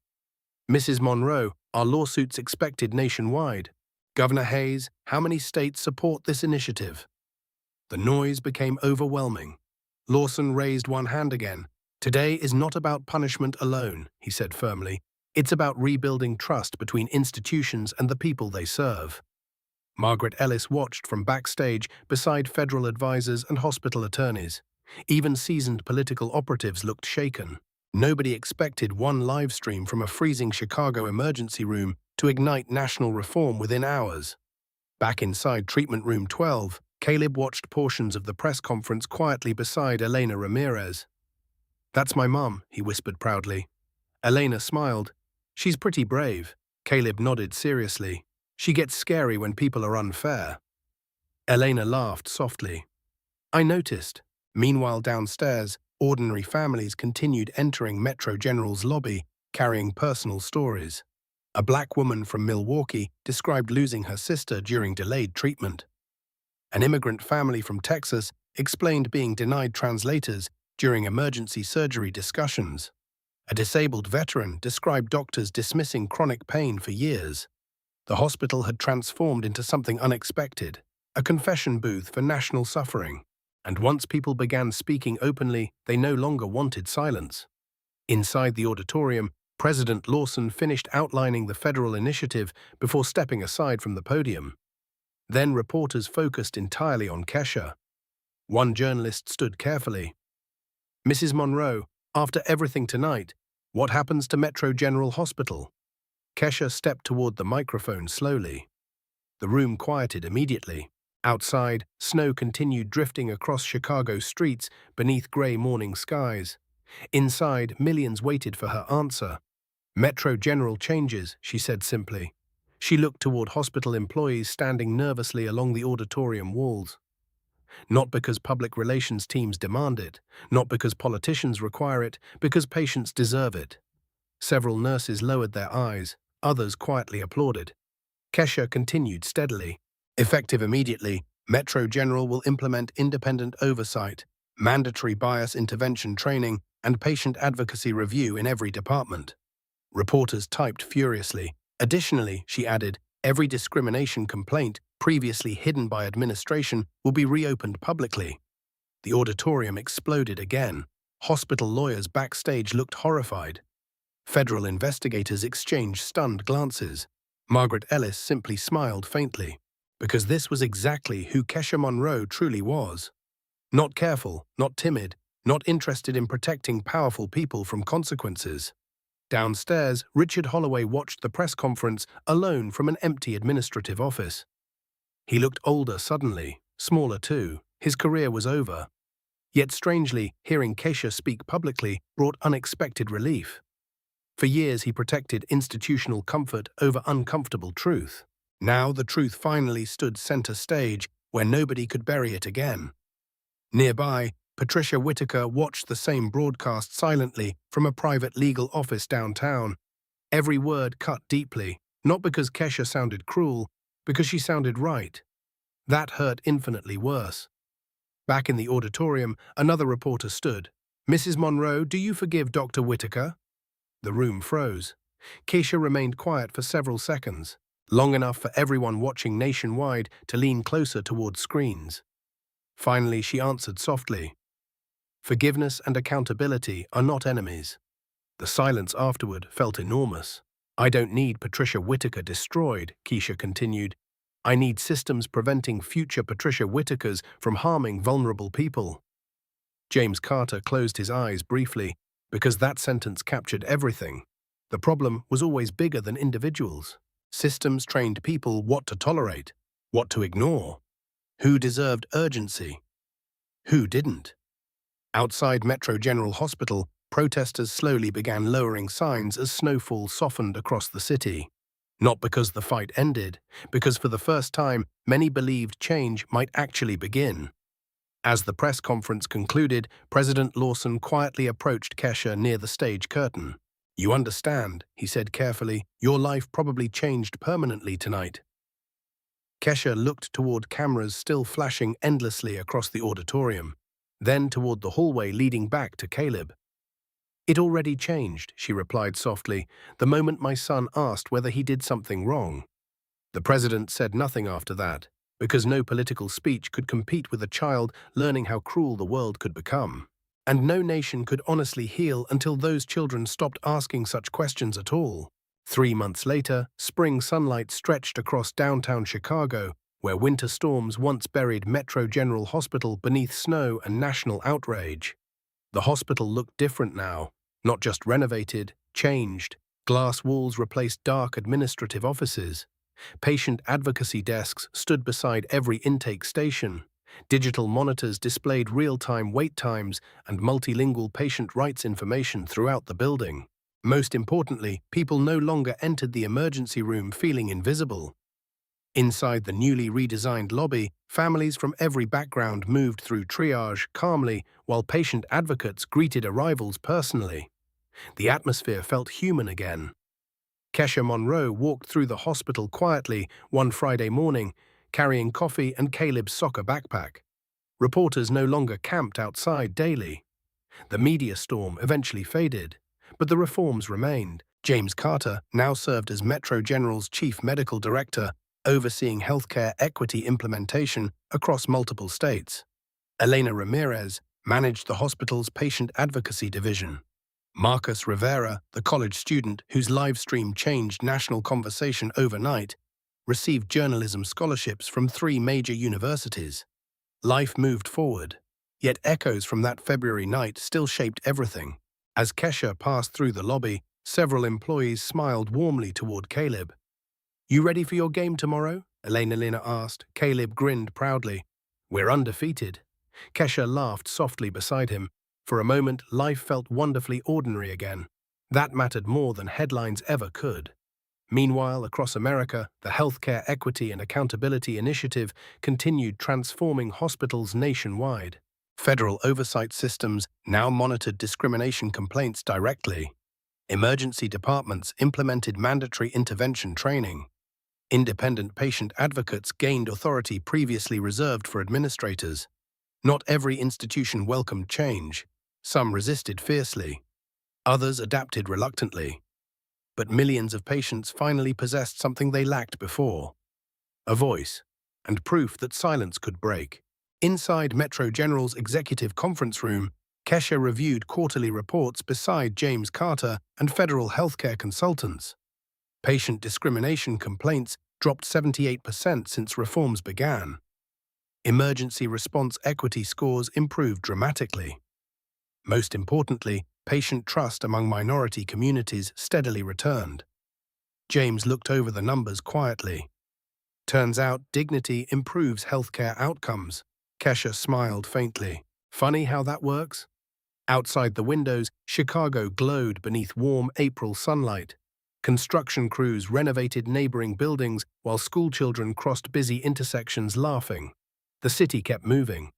"Mrs. Monroe, are lawsuits expected nationwide?" "Governor Hayes, how many states support this initiative?" The noise became overwhelming. Lawson raised one hand again. "Today is not about punishment alone," he said firmly. "It's about rebuilding trust between institutions and the people they serve." Margaret Ellis watched from backstage beside federal advisors and hospital attorneys. Even seasoned political operatives looked shaken. Nobody expected one live stream from a freezing Chicago emergency room to ignite national reform within hours. Back inside Treatment Room 12, Caleb watched portions of the press conference quietly beside Elena Ramirez. "That's my mom," he whispered proudly. Elena smiled. "She's pretty brave." Caleb nodded seriously. "She gets scary when people are unfair." Elena laughed softly. "I noticed." Meanwhile, downstairs, ordinary families continued entering Metro General's lobby, carrying personal stories. A black woman from Milwaukee described losing her sister during delayed treatment. An immigrant family from Texas explained being denied translators during emergency surgery discussions. A disabled veteran described doctors dismissing chronic pain for years. The hospital had transformed into something unexpected, a confession booth for national suffering. And once people began speaking openly, they no longer wanted silence. Inside the auditorium, President Lawson finished outlining the federal initiative before stepping aside from the podium. Then reporters focused entirely on Kesha. One journalist stood carefully. "Mrs. Monroe, after everything tonight, what happens to Metro General Hospital?" Kesha stepped toward the microphone slowly. The room quieted immediately. Outside, snow continued drifting across Chicago streets beneath gray morning skies. Inside, millions waited for her answer. "Metro General changes," she said simply. She looked toward hospital employees standing nervously along the auditorium walls. Not because public relations teams demand it, not because politicians require it, because patients deserve it. Several nurses lowered their eyes, others quietly applauded. Kesha continued steadily. "Effective immediately, Metro General will implement independent oversight, mandatory bias intervention training, and patient advocacy review in every department." Reporters typed furiously. Additionally, she added, "Every discrimination complaint previously hidden by administration will be reopened publicly." The auditorium exploded again. Hospital lawyers backstage looked horrified. Federal investigators exchanged stunned glances. Margaret Ellis simply smiled faintly, because this was exactly who Kesha Monroe truly was. Not careful, not timid, not interested in protecting powerful people from consequences. Downstairs, Richard Holloway watched the press conference alone from an empty administrative office. He looked older suddenly, smaller too. His career was over. Yet strangely, hearing Kesha speak publicly brought unexpected relief. For years he protected institutional comfort over uncomfortable truth. Now the truth finally stood center stage, where nobody could bury it again. Nearby, Patricia Whitaker watched the same broadcast silently from a private legal office downtown. Every word cut deeply, not because Kesha sounded cruel, because she sounded right. That hurt infinitely worse. Back in the auditorium, another reporter stood. "Mrs. Monroe, do you forgive Dr. Whitaker?" The room froze. Kesha remained quiet for several seconds, long enough for everyone watching nationwide to lean closer toward screens. Finally, she answered softly, "Forgiveness and accountability are not enemies." The silence afterward felt enormous. "I don't need Patricia Whitaker destroyed," Kesha continued. "I need systems preventing future Patricia Whitakers from harming vulnerable people." James Carter closed his eyes briefly, because that sentence captured everything. The problem was always bigger than individuals. Systems trained people what to tolerate, what to ignore, who deserved urgency, who didn't. Outside Metro General Hospital, protesters slowly began lowering signs as snowfall softened across the city. Not because the fight ended, because for the first time, many believed change might actually begin. As the press conference concluded, President Lawson quietly approached Kesha near the stage curtain. "You understand," he said carefully, "your life probably changed permanently tonight." Kesha looked toward cameras still flashing endlessly across the auditorium, then toward the hallway leading back to Caleb. "It already changed," she replied softly, "the moment my son asked whether he did something wrong." The president said nothing after that, because no political speech could compete with a child learning how cruel the world could become. And no nation could honestly heal until those children stopped asking such questions at all. 3 months later, spring sunlight stretched across downtown Chicago, where winter storms once buried Metro General Hospital beneath snow and national outrage. The hospital looked different now, not just renovated, changed. Glass walls replaced dark administrative offices. Patient advocacy desks stood beside every intake station. Digital monitors displayed real-time wait times and multilingual patient rights information throughout the building. Most importantly, people no longer entered the emergency room feeling invisible. Inside the newly redesigned lobby, families from every background moved through triage calmly while patient advocates greeted arrivals personally. The atmosphere felt human again. Kesha Monroe walked through the hospital quietly one Friday morning, carrying coffee and Caleb's soccer backpack. Reporters no longer camped outside daily. The media storm eventually faded, but the reforms remained. James Carter now served as Metro General's chief medical director, overseeing healthcare equity implementation across multiple states. Elena Ramirez managed the hospital's patient advocacy division. Marcus Rivera, the college student whose live stream changed national conversation overnight, received journalism scholarships from 3 major universities. Life moved forward, yet echoes from that February night still shaped everything. As Kesha passed through the lobby, several employees smiled warmly toward Caleb. "You ready for your game tomorrow?" Elena asked. Caleb grinned proudly. We're undefeated. Kesha laughed softly beside him. For a moment, life felt wonderfully ordinary again. That mattered more than headlines ever could. Meanwhile, across America, the Healthcare Equity and Accountability Initiative continued transforming hospitals nationwide. Federal oversight systems now monitored discrimination complaints directly. Emergency departments implemented mandatory intervention training. Independent patient advocates gained authority previously reserved for administrators. Not every institution welcomed change. Some resisted fiercely. Others adapted reluctantly. But millions of patients finally possessed something they lacked before: a voice, and proof that silence could break. Inside Metro General's executive conference room, Kesha reviewed quarterly reports beside James Carter and federal healthcare consultants. Patient discrimination complaints dropped 78% since reforms began. Emergency response equity scores improved dramatically. Most importantly, patient trust among minority communities steadily returned. James looked over the numbers quietly. Turns out dignity improves healthcare outcomes. Kesha smiled faintly. Funny how that works? Outside the windows, Chicago glowed beneath warm April sunlight. Construction crews renovated neighboring buildings while schoolchildren crossed busy intersections laughing. The city kept moving.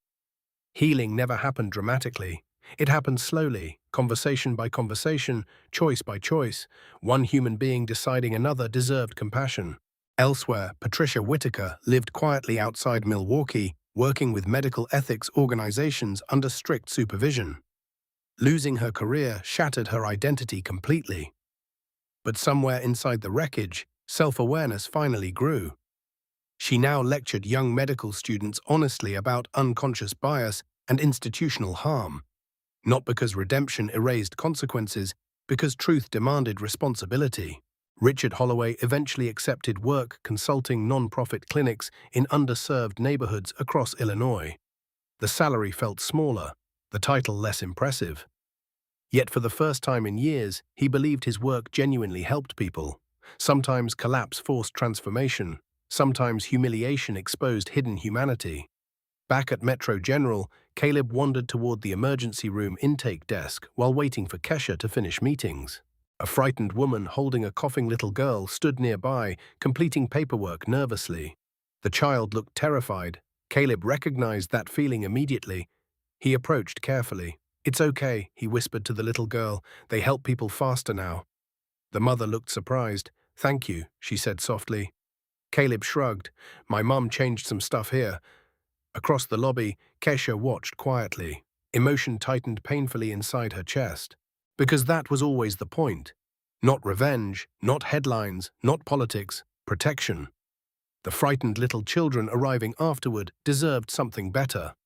Healing never happened dramatically. It happened slowly, conversation by conversation, choice by choice, one human being deciding another deserved compassion. Elsewhere, Patricia Whitaker lived quietly outside Milwaukee, working with medical ethics organizations under strict supervision. Losing her career shattered her identity completely. But somewhere inside the wreckage, self-awareness finally grew. She now lectured young medical students honestly about unconscious bias and institutional harm. Not because redemption erased consequences, because truth demanded responsibility. Richard Holloway eventually accepted work consulting non-profit clinics in underserved neighborhoods across Illinois. The salary felt smaller, the title less impressive. Yet for the first time in years, he believed his work genuinely helped people. Sometimes collapse forced transformation, sometimes humiliation exposed hidden humanity. Back at Metro General, Caleb wandered toward the emergency room intake desk while waiting for Kesha to finish meetings. A frightened woman holding a coughing little girl stood nearby, completing paperwork nervously. The child looked terrified. Caleb recognized that feeling immediately. He approached carefully. "It's okay," he whispered to the little girl. "They help people faster now." The mother looked surprised. "Thank you," she said softly. Caleb shrugged. "My mom changed some stuff here." Across the lobby, Kesha watched quietly. Emotion tightened painfully inside her chest. Because that was always the point. Not revenge, not headlines, not politics, protection. The frightened little children arriving afterward deserved something better.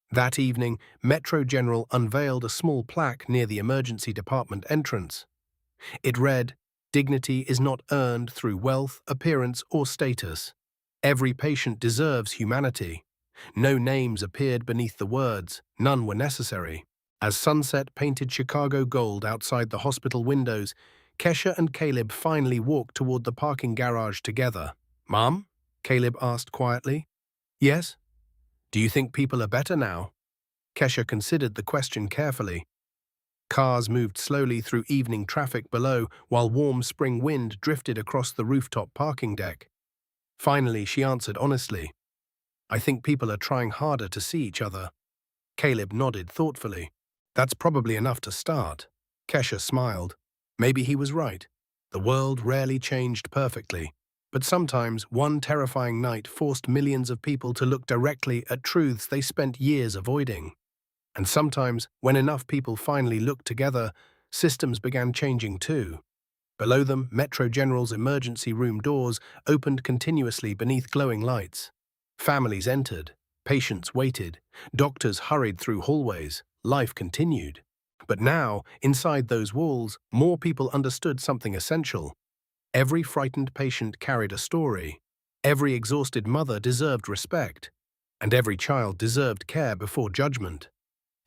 That evening, Metro General unveiled a small plaque near the emergency department entrance. It read, "Dignity is not earned through wealth, appearance, or status. Every patient deserves humanity." No names appeared beneath the words, none were necessary. As sunset painted Chicago gold outside the hospital windows, Kesha and Caleb finally walked toward the parking garage together. "Mom?" Caleb asked quietly. "Yes? Do you think people are better now?" Kesha considered the question carefully. Cars moved slowly through evening traffic below, while warm spring wind drifted across the rooftop parking deck. Finally, she answered honestly, "I think people are trying harder to see each other." Caleb nodded thoughtfully. "That's probably enough to start." Kesha smiled. Maybe he was right. The world rarely changed perfectly, but sometimes one terrifying night forced millions of people to look directly at truths they spent years avoiding. And sometimes, when enough people finally looked together, systems began changing too. Below them, Metro General's emergency room doors opened continuously beneath glowing lights. Families entered, patients waited, doctors hurried through hallways, life continued. But now, inside those walls, more people understood something essential. Every frightened patient carried a story. Every exhausted mother deserved respect. And every child deserved care before judgment.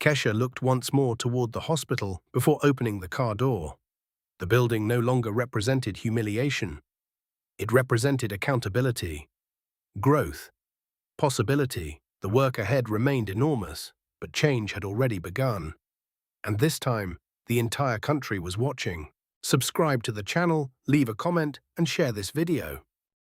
Kesha looked once more toward the hospital before opening the car door. The building no longer represented humiliation. It represented accountability. Growth. Possibility. The work ahead remained enormous, but change had already begun. And this time, the entire country was watching. Subscribe to the channel, leave a comment, and share this video.